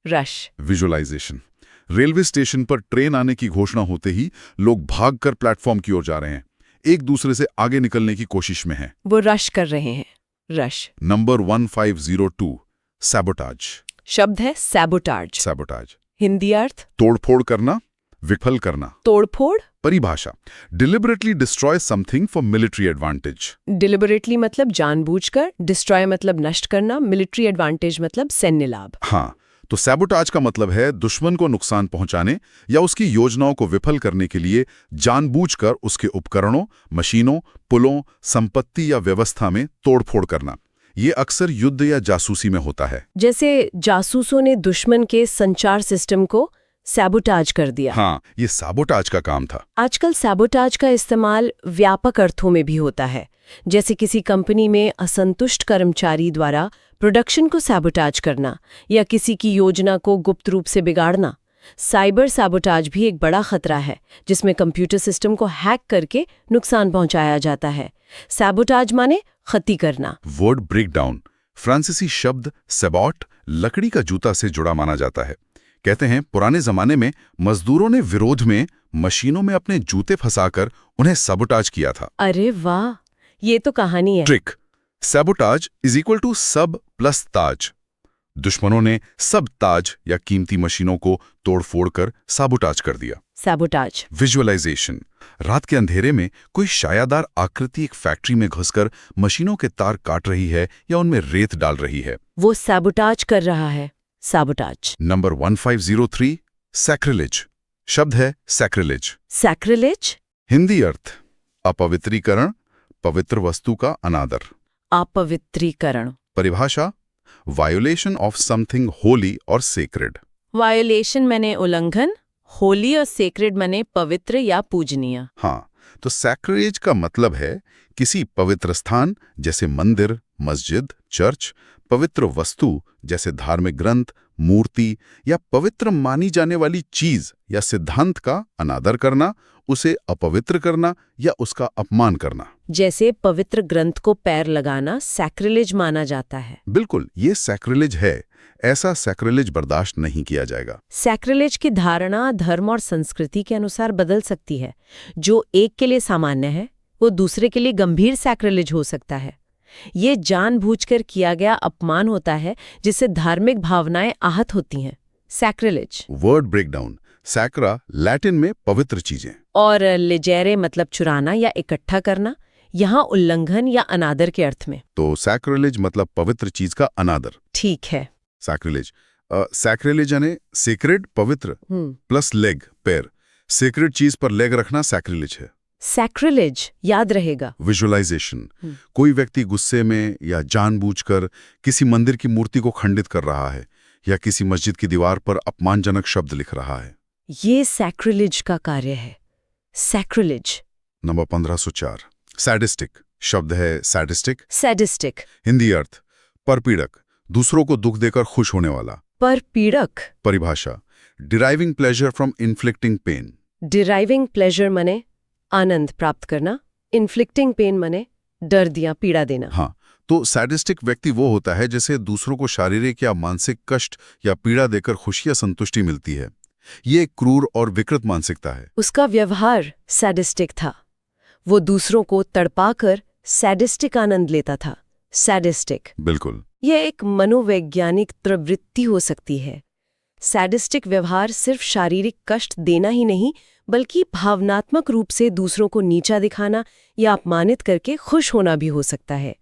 रश। विजुअलाइजेशन। रेलवे स्टेशन पर ट्रेन आने की घोषणा होते ही लोग भागकर प्लेटफॉर्म की ओर जा रहे हैं, एक दूसरे से आगे निकलने की कोशिश में हैं। वो रश कर रहे हैं। रश। Number 1502 sabotage. शब्द है सैबोटाज। सैबोटाज। हिंदी अर्थ तोड़फोड़ करना, विफल करना। तोड़फोड़। परिभाषा deliberately destroy something for military advantage. Deliberately मतलब जानबूझकर, डिस्ट्रॉय मतलब नष्ट करना, मिलिट्री एडवांटेज मतलब सैन्य लाभ। हाँ, तो सैबोटाज का मतलब है दुश्मन को नुकसान पहुंचाने या उसकी योजनाओं को विफल करने के लिए जानबूझकर उसके उपकरणों, मशीनों, पुलों, संपत्ति या व्यवस्था में तोड़फोड़ करना। ये अक्सर युद्ध या जासूसी में होता है। जैसे जासूसों ने दुश्मन के संचार सिस्टम को सैबोटाज कर दिया। हाँ, ये सैबोटाज का काम था। आजकल सैबोटाज का इस्तेमाल व्यापक अर्थों में भी होता है, जैसे किसी कंपनी में असंतुष्ट कर्मचारी द्वारा प्रोडक्शन को सैबोटाज करना या किसी की योजना को गुप्त रूप से बिगाड़ना। साइबर सैबोटाज भी एक बड़ा खतरा है, जिसमें कंप्यूटर सिस्टम को हैक करके नुकसान पहुंचाया जाता है। सैबोटाज माने क्षति करना। Word breakdown. फ्रांसीसी शब्द सेबॉट लकड़ी का जूता से जुड़ा माना जाता है। कहते हैं पुराने जमाने में मजदूरों ने विरोध में मशीनों में अपने जूते फंसाकर उन्हें सैबोटाज किया था। अरे वाह, ये तो कहानी है। Trick. Sabotage is equal to सब प्लस ताज। दुश्मनों ने सब ताज या कीमती मशीनों को तोड़फोड़ कर सैबोटाज कर दिया। सैबोटाज। विजुअलाइजेशन। रात के अंधेरे में कोई छायादार आकृति एक फैक्ट्री में घुसकर मशीनों के तार काट रही है या उनमें रेत डाल रही है। वो सैबोटाज कर रहा है। सैबोटाज। Number 1503 sacrilege. शब्द है सैक्रिलेज। सैक्रिलेज। हिंदी अर्थ अपवित्रीकरण, पवित्र वस्तु का अनादर। अपवित्रीकरण। परिभाषा वायोलेशन ऑफ समथिंग होली और सेक्रेड। वायोलेशन माने उल्लंघन, होली और सेक्रेड माने पवित्र या पूजनीय। हाँ, तो सैक्रिलेज का मतलब है किसी पवित्र स्थान जैसे मंदिर, मस्जिद, चर्च, पवित्र वस्तु जैसे धार्मिक ग्रंथ, मूर्ति या पवित्र मानी जाने वाली चीज या सिद्धांत का अनादर करना, उसे अपवित्र करना या उसका अपमान करना। जैसे पवित्र ग्रंथ को पैर लगाना सैक्रिलेज माना जाता है। बिल्कुल, ये सैक्रिलेज है। ऐसा सैक्रिलेज बर्दाश्त नहीं किया जाएगा। सैक्रिलेज की धारणा धर्म और संस्कृति के अनुसार बदल सकती है। जो एक के लिए सामान्य है वो दूसरे के लिए गंभीर सैक्रिलेज हो सकता है। ये जानबूझकर किया गया अपमान होता है जिससे धार्मिक भावनाएं आहत होती हैं। Sacrilege. Word breakdown. Sacra Latin में पवित्र चीजें, और लेजेरे मतलब चुराना या इकट्ठा करना, यहाँ उल्लंघन या अनादर के अर्थ में। तो सैक्रिलेज मतलब पवित्र चीज का अनादर। ठीक है। सैक्रिलेज सैक्रिलेज यानी सीक्रेट पवित्र प्लस लेग पैर। सीक्रेट चीज पर लेग रखना सैक्रिलेज है। सैक्रिलेज याद रहेगा। विजुअलाइजेशन। कोई व्यक्ति गुस्से में या जानबूझकर किसी मंदिर की मूर्ति को खंडित कर रहा है या किसी मस्जिद की दीवार पर अपमानजनक शब्द लिख रहा है। ये सैक्रिलेज का कार्य है। सैक्रिलेज। नंबर 1504 सैडिस्टिक शब्द है। Sadistic sadistic. हिंदी अर्थ परपीड़क, दूसरों को दुख देकर खुश होने वाला। परपीड़क। परिभाषा deriving pleasure from inflicting pain. Deriving pleasure मने आनंद प्राप्त करना, इन्फ्लिक्टिंग पेन मने दर्द या पीड़ा देना। हाँ, तो सैडिस्टिक व्यक्ति वो होता है जिसे दूसरों को शारीरिक या मानसिक कष्ट या पीड़ा देकर खुशी या संतुष्टि मिलती है। ये एक क्रूर और विकृत मानसिकता है। उसका व्यवहार सैडिस्टिक था। वो दूसरों को तड़पाकर सैडिस्टिक आनंद लेता था। सैडिस्टिक। बिल्कुल। यह एक मनोवैज्ञानिक प्रवृत्ति हो सकती है। सैडिस्टिक व्यवहार सिर्फ शारीरिक कष्ट देना ही नहीं बल्कि भावनात्मक रूप से दूसरों को नीचा दिखाना या अपमानित करके खुश होना भी हो सकता है।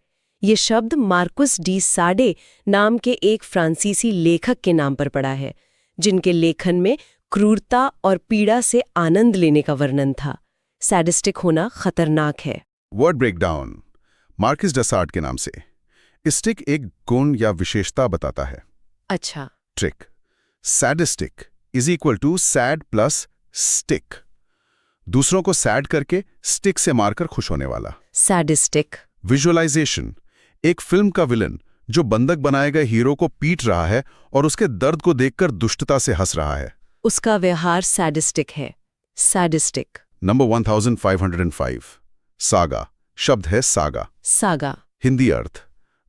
ये शब्द मार्कुस डी साडे नाम के एक फ्रांसीसी लेखक के नाम पर पड़ा है, जिनके लेखन में क्रूरता और पीड़ा से आनंद लेने का वर्णन था। सैडिस्टिक होना खतरनाक है। Word breakdown. मार्किस डसार्ट के नाम से स्टिक एक गुण या विशेषता बताता है। अच्छा। Trick sadistic is equal to sad plus stick. दूसरों को सैड करके स्टिक से मारकर खुश होने वाला। सैडिस्टिक। विजुअलाइजेशन एक फिल्म का विलन जो बंधक बनाए गए हीरो को पीट रहा है और उसके दर्द को देखकर दुष्टता से हंस रहा है। उसका व्यवहार सैडिस्टिक है। सैडिस्टिक। नंबर 1505 सागा शब्द है। सागा। सागा। हिंदी अर्थ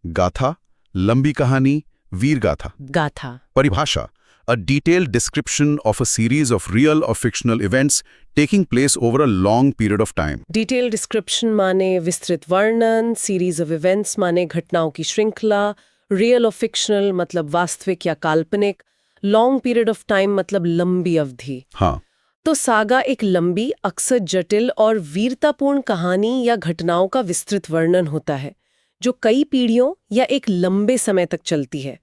गाथा, लंबी कहानी, वीर गाथा। गाथा। परिभाषा a detailed description of a series of real or fictional events taking place over a long period of time. Detail description माने विस्तृत वर्णन, सीरीज ऑफ इवेंट्स माने घटनाओं की श्रृंखला, रियल और फिक्शनल मतलब वास्तविक या काल्पनिक, लॉन्ग पीरियड ऑफ टाइम मतलब लंबी अवधि। हाँ, तो सागा एक लंबी, अक्सर जटिल और वीरतापूर्ण कहानी या घटनाओं का विस्तृत वर्णन होता है जो कई पीढ़ियों या एक लंबे समय तक चलती है।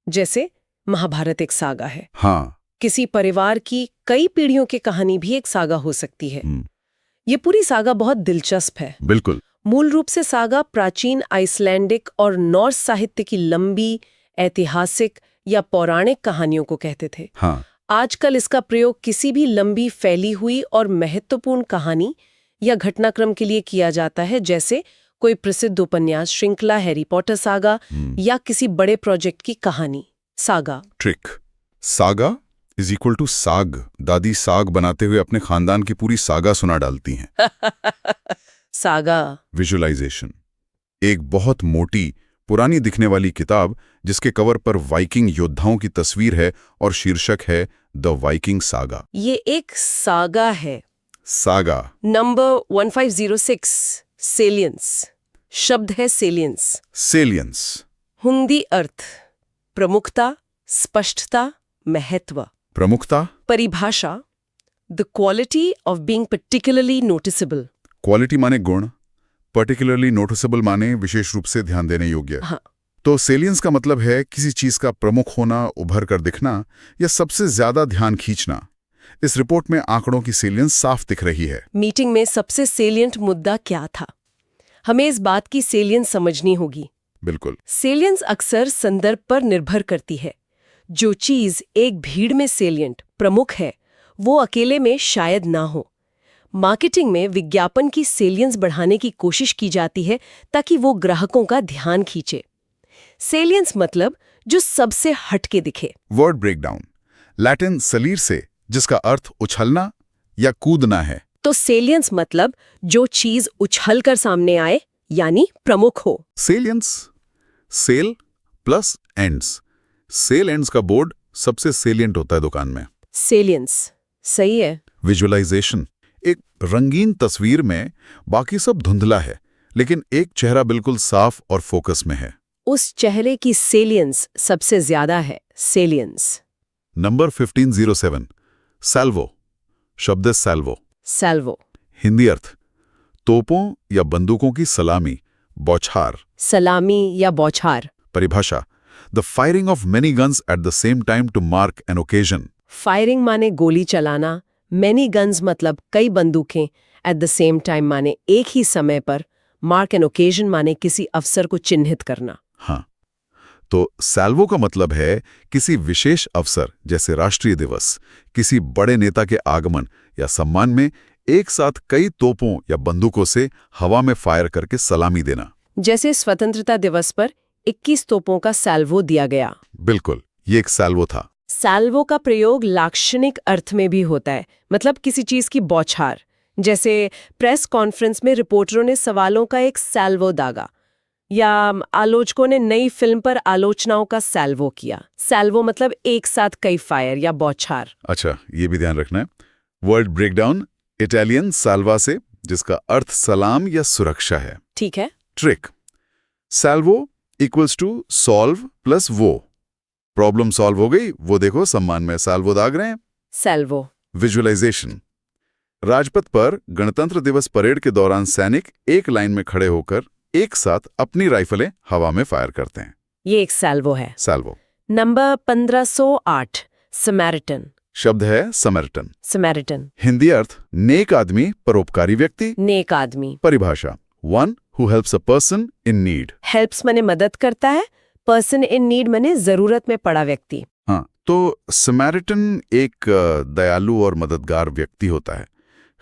जैसे महाभारत एक सागा है। हाँ। किसी परिवार की कई पीढ़ियों की कहानी भी एक सागा हो सकती है। ये पूरी सागा बहुत दिलचस्प है। बिल्कुल। मूल रूप से सागा प्राचीन आइसलैंडिक और नॉर्स साहित्य की लंबी, ऐतिहासिक या पौराणिक कहानियों को कहते थे। हाँ। आजकल इसका प्रयोग किसी भी लंबी, फैली हुई और महत्वपूर्ण कहानी या घटनाक्रम के लिए किया जाता है, जैसे कोई प्रसिद्ध उपन्यास श्रृंखला, हैरी पॉटर सागा या किसी बड़े प्रोजेक्ट की कहानी। Saga. Trick saga is equal to साग। दादी साग बनाते हुए अपने खानदान की पूरी सागा सुना डालती हैं। सागा। विजुअलाइजेशन एक बहुत मोटी पुरानी दिखने वाली किताब जिसके कवर पर वाइकिंग योद्धाओं की तस्वीर है और शीर्षक है द वाइकिंग सागा। ये एक सागा है। सागा। नंबर 1506 सेलियंस शब्द है। सेलियंस। सेलियंस हिंदी अर्थ प्रमुखता, स्पष्टता, महत्व। प्रमुखता। परिभाषा the quality of being particularly noticeable. Quality माने गुण, पर्टिकुलरली नोटिसेबल माने विशेष रूप से ध्यान देने योग्य। हाँ। तो सेलियंस का मतलब है किसी चीज का प्रमुख होना, उभर कर दिखना या सबसे ज्यादा ध्यान खींचना। इस रिपोर्ट में आंकड़ों की सेलियंस साफ दिख रही है। मीटिंग में सबसे सेलियंट मुद्दा क्या था? हमें इस बात की सेलियंस समझनी होगी। बिल्कुल। सेलियंस अक्सर संदर्भ पर निर्भर करती है। जो चीज एक भीड़ में सेलियंट प्रमुख है वो अकेले में शायद ना हो। मार्केटिंग में विज्ञापन की सेलियंस बढ़ाने की कोशिश की जाती है ताकि वो ग्राहकों का ध्यान खींचे। सेलियंस मतलब जो सबसे हटके दिखे। वर्ड ब्रेकडाउन लैटिन सलीर से जिसका अर्थ उछलना या कूदना है। तो सेलियंस मतलब जो चीज उछल कर सामने आए यानी प्रमुख हो। Salience sale plus ends sale ends का बोर्ड सबसे सेलिएंट होता है दुकान में। सेलियंस, सही है। विजुअलाइजेशन, एक रंगीन तस्वीर में बाकी सब धुंधला है, लेकिन एक चेहरा बिल्कुल साफ और फोकस में है। उस चेहरे की सेलियंस सबसे ज्यादा है, सेलियंस। Number 1507, salvo. शब्द है सैल्वो। सैल्वो, हिंदी अर्थ तोपों या बंदूकों की सलामी, बौछार। सलामी या बौछार। परिभाषा, the firing of many guns at the same time to mark an occasion. Firing माने गोली चलाना, मैनी गन्स मतलब कई बंदूकें, एट द सेम टाइम माने एक ही समय पर, मार्क एन ओकेजन माने किसी अवसर को चिन्हित करना। हाँ, तो सैल्वो का मतलब है किसी विशेष अवसर जैसे राष्ट्रीय दिवस, किसी बड़े नेता के आगमन या सम्मान में एक साथ कई तोपों या बंदूकों से हवा में फायर करके सलामी देना। जैसे स्वतंत्रता दिवस पर 21 तोपों का सैल्वो दिया गया। बिल्कुल, ये एक सैल्वो था। सैल्वो का प्रयोग लाक्षणिक अर्थ में भी होता है, मतलब किसी चीज की बौछार। जैसे प्रेस कॉन्फ्रेंस में रिपोर्टरों ने सवालों का एक सैल्वो दागा, या आलोचकों ने नई फिल्म पर आलोचनाओं का सैल्वो किया। सैल्वो मतलब एक साथ कई फायर या बौछार। अच्छा, ये भी ध्यान रखना है। वर्ड ब्रेकडाउन, इटालियन साल्वा से, जिसका अर्थ सलाम या सुरक्षा है। ठीक है। Trick, salvo equals to solve plus वो। प्रॉब्लम सॉल्व हो गई, वो देखो सम्मान में सैल्वो दाग रहे हैं। सैल्वो। विजुअलाइजेशन, राजपथ पर गणतंत्र दिवस परेड के दौरान सैनिक एक लाइन में खड़े होकर एक साथ अपनी राइफलें हवा में फायर करते हैं। ये एक सैल्वो है। सैल्वो। Number 1508, Samaritan. शब्द है समैरिटन। समैरिटन, हिंदी अर्थ नेक आदमी, परोपकारी व्यक्ति। नेक आदमी। परिभाषा, one who helps a person in need. Helps मने मदद करता है, पर्सन इन नीड मने जरूरत में पड़ा व्यक्ति। हाँ, तो समैरिटन एक दयालु और मददगार व्यक्ति होता है,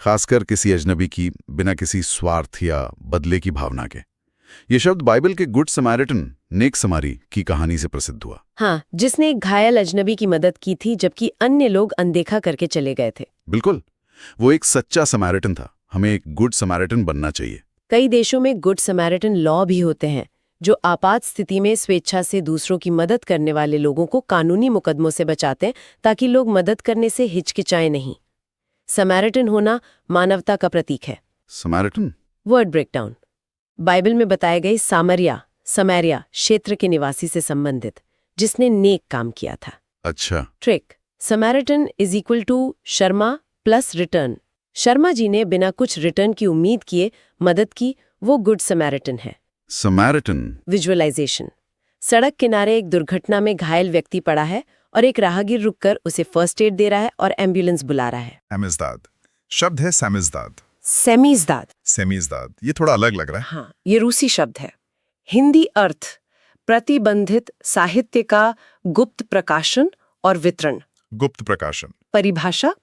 खासकर किसी अजनबी की, बिना किसी स्वार्थ या बदले की भावना के। ये शब्द बाइबल के गुड समैरिटन, नेक समारी की कहानी से प्रसिद्ध हुआ। हाँ, जिसने एक घायल अजनबी की मदद की थी जबकि अन्य लोग अनदेखा करके चले गए थे। बिल्कुल, वो एक सच्चा समैरिटन था। हमें एक गुड समैरिटन बनना चाहिए। कई देशों में गुड समैरिटन लॉ भी होते हैं, जो आपात स्थिति में स्वेच्छा से दूसरों की मदद करने वाले लोगों को कानूनी मुकदमों से बचाते हैं, ताकि लोग मदद करने से हिचकिचाएं नहीं। समैरिटन होना मानवता का प्रतीक है। समैरिटन। वर्ड ब्रेकडाउन, बाइबल में बताए गए समैरिया क्षेत्र के निवासी से संबंधित, जिसने नेक काम किया था। अच्छा। Trick, samaritan is equal to Sharma plus return. Sharma ji ने बिना कुछ रिटर्न की उम्मीद किए मदद की, वो गुड समैरिटन है। समैरिटन। विजुअलाइजेशन, सड़क किनारे एक दुर्घटना में घायल व्यक्ति पड़ा है और एक राहगीर रुककर उसे फर्स्ट एड दे रहा है और एम्बुलेंस बुला रहा है। सैमिज़दाद, शब्द है सैमिज़दाद। सेमीज़दाद। सेमीज़दाद, ये थोड़ा अलग लग रहा है। हाँ, ये रूसी शब्द है। हिंदी अर्थ प्रतिबंधित साहित्य का गुप्त प्रकाशन और वितरण। गुप्त प्रकाशन। परिभाषा,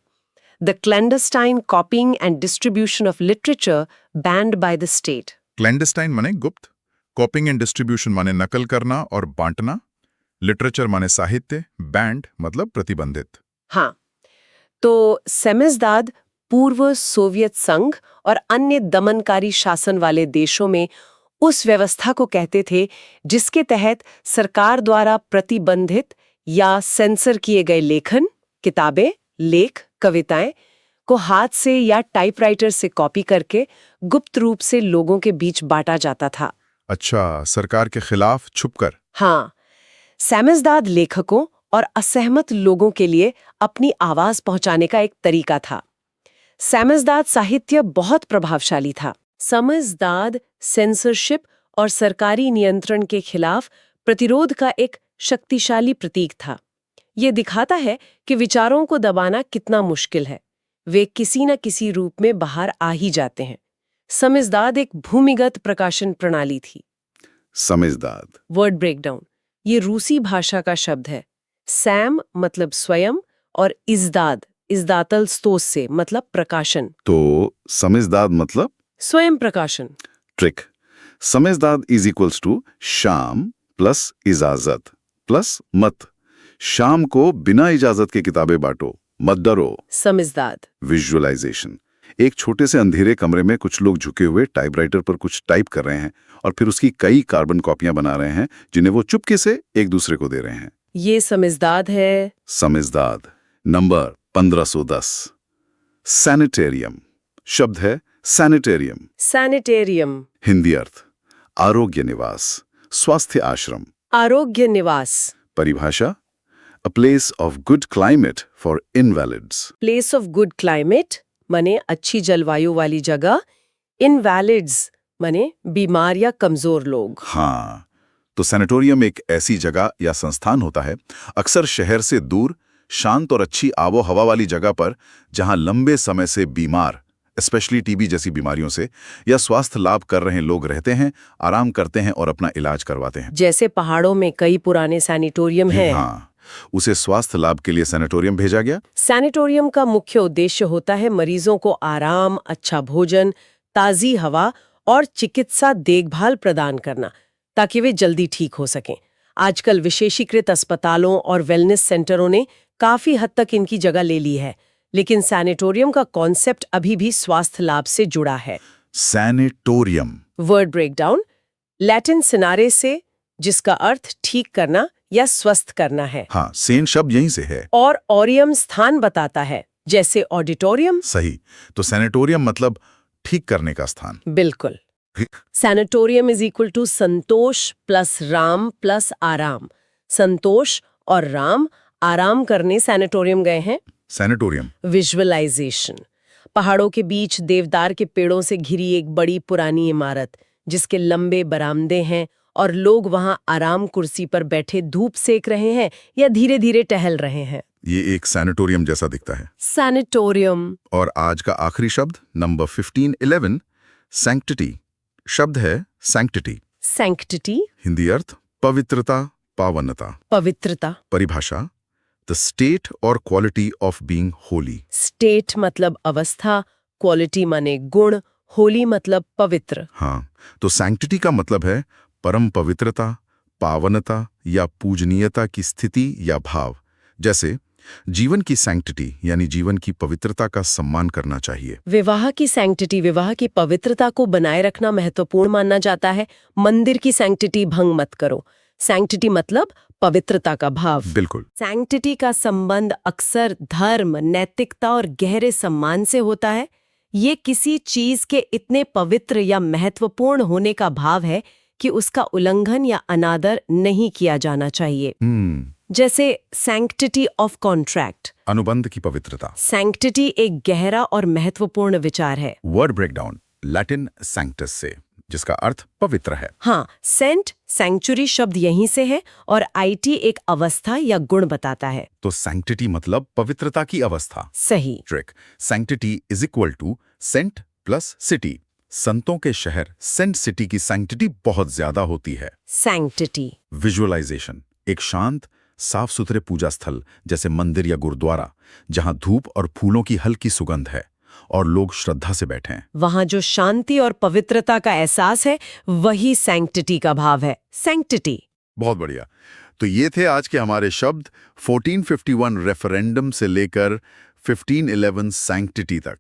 the clandestine कॉपिंग and distribution of literature band by the state. Clandestine माने गुप्त, कॉपिंग एंड डिस्ट्रीब्यूशन माने नकल करना और बांटना, लिटरेचर माने साहित्य, बैंड मतलब प्रतिबंधित। हाँ, तो सेमिज़दाद पूर्व सोवियत संघ और अन्य दमनकारी शासन वाले देशों में उस व्यवस्था को कहते थे जिसके तहत सरकार द्वारा प्रतिबंधित या सेंसर किए गए लेखन, किताबें, लेख, कविताएं को हाथ से या टाइपराइटर से कॉपी करके गुप्त रूप से लोगों के बीच बांटा जाता था। अच्छा, सरकार के खिलाफ छुपकर। हाँ, सेमिज़दाद लेखकों और असहमत लोगों के लिए अपनी आवाज पहुंचाने का एक तरीका था। सेमिज़दाद साहित्य बहुत प्रभावशाली था। सेमिज़दाद सेंसरशिप और सरकारी नियंत्रण के खिलाफ प्रतिरोध का एक शक्तिशाली प्रतीक था। ये दिखाता है कि विचारों को दबाना कितना मुश्किल है, वे किसी न किसी रूप में बाहर आ ही जाते हैं। सेमिज़दाद एक भूमिगत प्रकाशन प्रणाली थी। समझदाद। वर्ड ब्रेकडाउन, ये रूसी भाषा का शब्द है। सैम मतलब स्वयं और इज़दातल स्तोस से मतलब प्रकाशन। तो समझदाद मतलब स्वयं प्रकाशन। ट्रिक, समझदाद इज इक्वल्स टू शाम प्लस इजाजत प्लस मत। शाम को बिना इजाजत के किताबें बांटो, मत डरो। समझदाद। विजुअलाइजेशन, एक छोटे से अंधेरे कमरे में कुछ लोग झुके हुए टाइपराइटर पर कुछ टाइप कर रहे हैं और फिर उसकी कई कार्बन कॉपियां बना रहे हैं जिन्हें वो चुपके से एक दूसरे को दे रहे हैं। ये समझदार है। समझदार। Number 1510 sanitarium. शब्द है सैनिटेरियम। सैनिटेरियम, हिंदी अर्थ आरोग्य निवास, स्वास्थ्य आश्रम। आरोग्य निवास। परिभाषा a place of good climate for invalids. Place of good climate माने अच्छी जलवायु वाली जगह, इनवैलिड्स माने बीमार या कमजोर लोग। हाँ, तो सैनिटोरियम एक ऐसी जगह या संस्थान होता है, अक्सर शहर से दूर, शांत और अच्छी आबो हवा वाली जगह पर, जहां लंबे समय से बीमार, स्पेशली टीबी जैसी बीमारियों से, या स्वास्थ्य लाभ कर रहे लोग रहते हैं, आराम करते हैं और अपना इलाज करवाते हैं। जैसे पहाड़ों में कई पुराने सैनिटोरियम हैं। हाँ, उसे स्वास्थ्य लाभ के लिए सैनिटोरियम भेजा गया। सैनिटोरियम का मुख्य उद्देश्य होता है मरीजों को आराम, अच्छा भोजन, ताजी हवा और चिकित्सा देखभाल प्रदान करना, ताकि वे जल्दी ठीक हो सकें। आजकल विशेषीकृत अस्पतालों और वेलनेस सेंटरों ने काफी हद तक इनकी जगह ले ली है, लेकिन सैनिटोरियम का कॉन्सेप्ट अभी भी स्वास्थ्य लाभ से जुड़ा है। Sanatorium word breakdown, Latin scenario से, जिसका अर्थ ठीक करना या स्वस्थ करना है, हाँ, सेन शब्द यहीं से है। और ऑरियम स्थान बताता है, जैसे ऑडिटोरियम। सही, तो सैनिटोरियम मतलब ठीक करने का स्थान। बिल्कुल। सैनिटोरियम इज इक्वल टू संतोष प्लस राम प्लस आराम। संतोष और राम आराम करने सैनिटोरियम गए हैं। सैनिटोरियम विजुअलाइजेशन, पहाड़ों के बीच देवदार के पेड़ों से घिरी एक बड़ी पुरानी इमारत, जिसके लंबे बरामदे हैं और लोग वहां आराम कुर्सी पर बैठे धूप सेक रहे हैं या धीरे धीरे टहल रहे हैं। ये एक सैनिटोरियम जैसा दिखता है। सैनिटोरियम। और आज का आखिरी शब्द नंबर 1511 सैंक्टिटी। शब्द है सैंक्टिटी। सैंक्टिटी, हिंदी अर्थ पवित्रता, पावनता। पवित्रता। परिभाषा द स्टेट और quality of being Holi. State मतलब अवस्था, क्वालिटी माने गुण, होली मतलब पवित्र। हाँ, तो सैंक्टिटी का मतलब है परम पवित्रता, पावनता या पूजनीयता की स्थिति या भाव। जैसे जीवन की सैंक्टिटी यानी जीवन की पवित्रता का सम्मान करना चाहिए। विवाह की सैंक्टिटी, विवाह की पवित्रता को बनाए रखना महत्वपूर्ण माना जाता है। मंदिर की सैंक्टिटी भंग मत करो। सैंक्टिटी मतलब पवित्रता का भाव। बिल्कुल। सैंक्टिटी का संबंध अक्सर धर्म, नैतिकता और गहरे सम्मान से होता है। ये किसी चीज के इतने पवित्र या महत्वपूर्ण होने का भाव है कि उसका उल्लंघन या अनादर नहीं किया जाना चाहिए। जैसे सैंक्टिटी ऑफ कॉन्ट्रैक्ट, अनुबंध की पवित्रता। सैंक्टिटी एक गहरा और महत्वपूर्ण विचार है। वर्ड ब्रेकडाउन लैटिन सैंक्टस से, जिसका अर्थ पवित्र है। हाँ, सेंट, सैंक्चुरी शब्द यहीं से है और आईटी एक अवस्था या गुण बताता है। तो सैंक्टिटी मतलब पवित्रता की अवस्था। सही। Trick, sanctity is equal to saint plus city. संतों के शहर सेंट सिटी की सैंक्टिटी बहुत ज्यादा होती है। सैंक्टिटी। विजुअलाइजेशन, एक शांत साफ सुथरे पूजा स्थल जैसे मंदिर या गुरुद्वारा, जहां धूप और फूलों की हल्की सुगंध है और लोग श्रद्धा से बैठे हैं। वहां जो शांति और पवित्रता का एहसास है, वही सैंक्टिटी का भाव है। सैंक्टिटी। बहुत बढ़िया। तो ये थे आज के हमारे शब्द 1451 रेफरेंडम से लेकर 1511 सैंक्टिटी तक।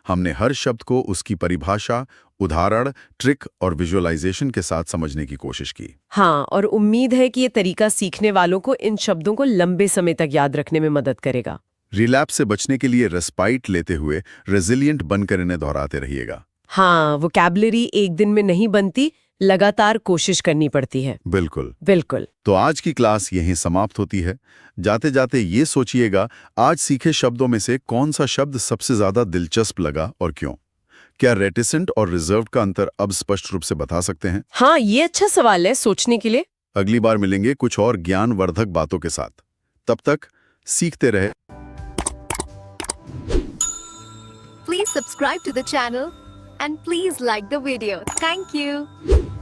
हमने हर शब्द को उसकी परिभाषा, उदाहरण, ट्रिक और विजुअलाइजेशन के साथ समझने की कोशिश की। हाँ, और उम्मीद है कि ये तरीका सीखने वालों को इन शब्दों को लंबे समय तक याद रखने में मदद करेगा। रिलैप्स से बचने के लिए रेस्पाइट लेते हुए रेजिलिएंट बनकर इन्हें दोहराते रहिएगा। हाँ, वोकैबुलरी एक दिन में नहीं बनती, लगातार कोशिश करनी पड़ती है। बिल्कुल। बिल्कुल। तो आज की क्लास यहीं समाप्त होती है। जाते जाते ये सोचिएगा, आज सीखे शब्दों में से कौन सा शब्द सबसे ज्यादा दिलचस्प लगा और क्यों? क्या रेटिसेंट और रिजर्व्ड का अंतर अब स्पष्ट रूप से बता सकते हैं? हाँ, ये अच्छा सवाल है सोचने के लिए। अगली बार मिलेंगे कुछ और ज्ञानवर्धक बातों के साथ। तब तक सीखते रहे। Please subscribe to the channel and please like the video. Thank you.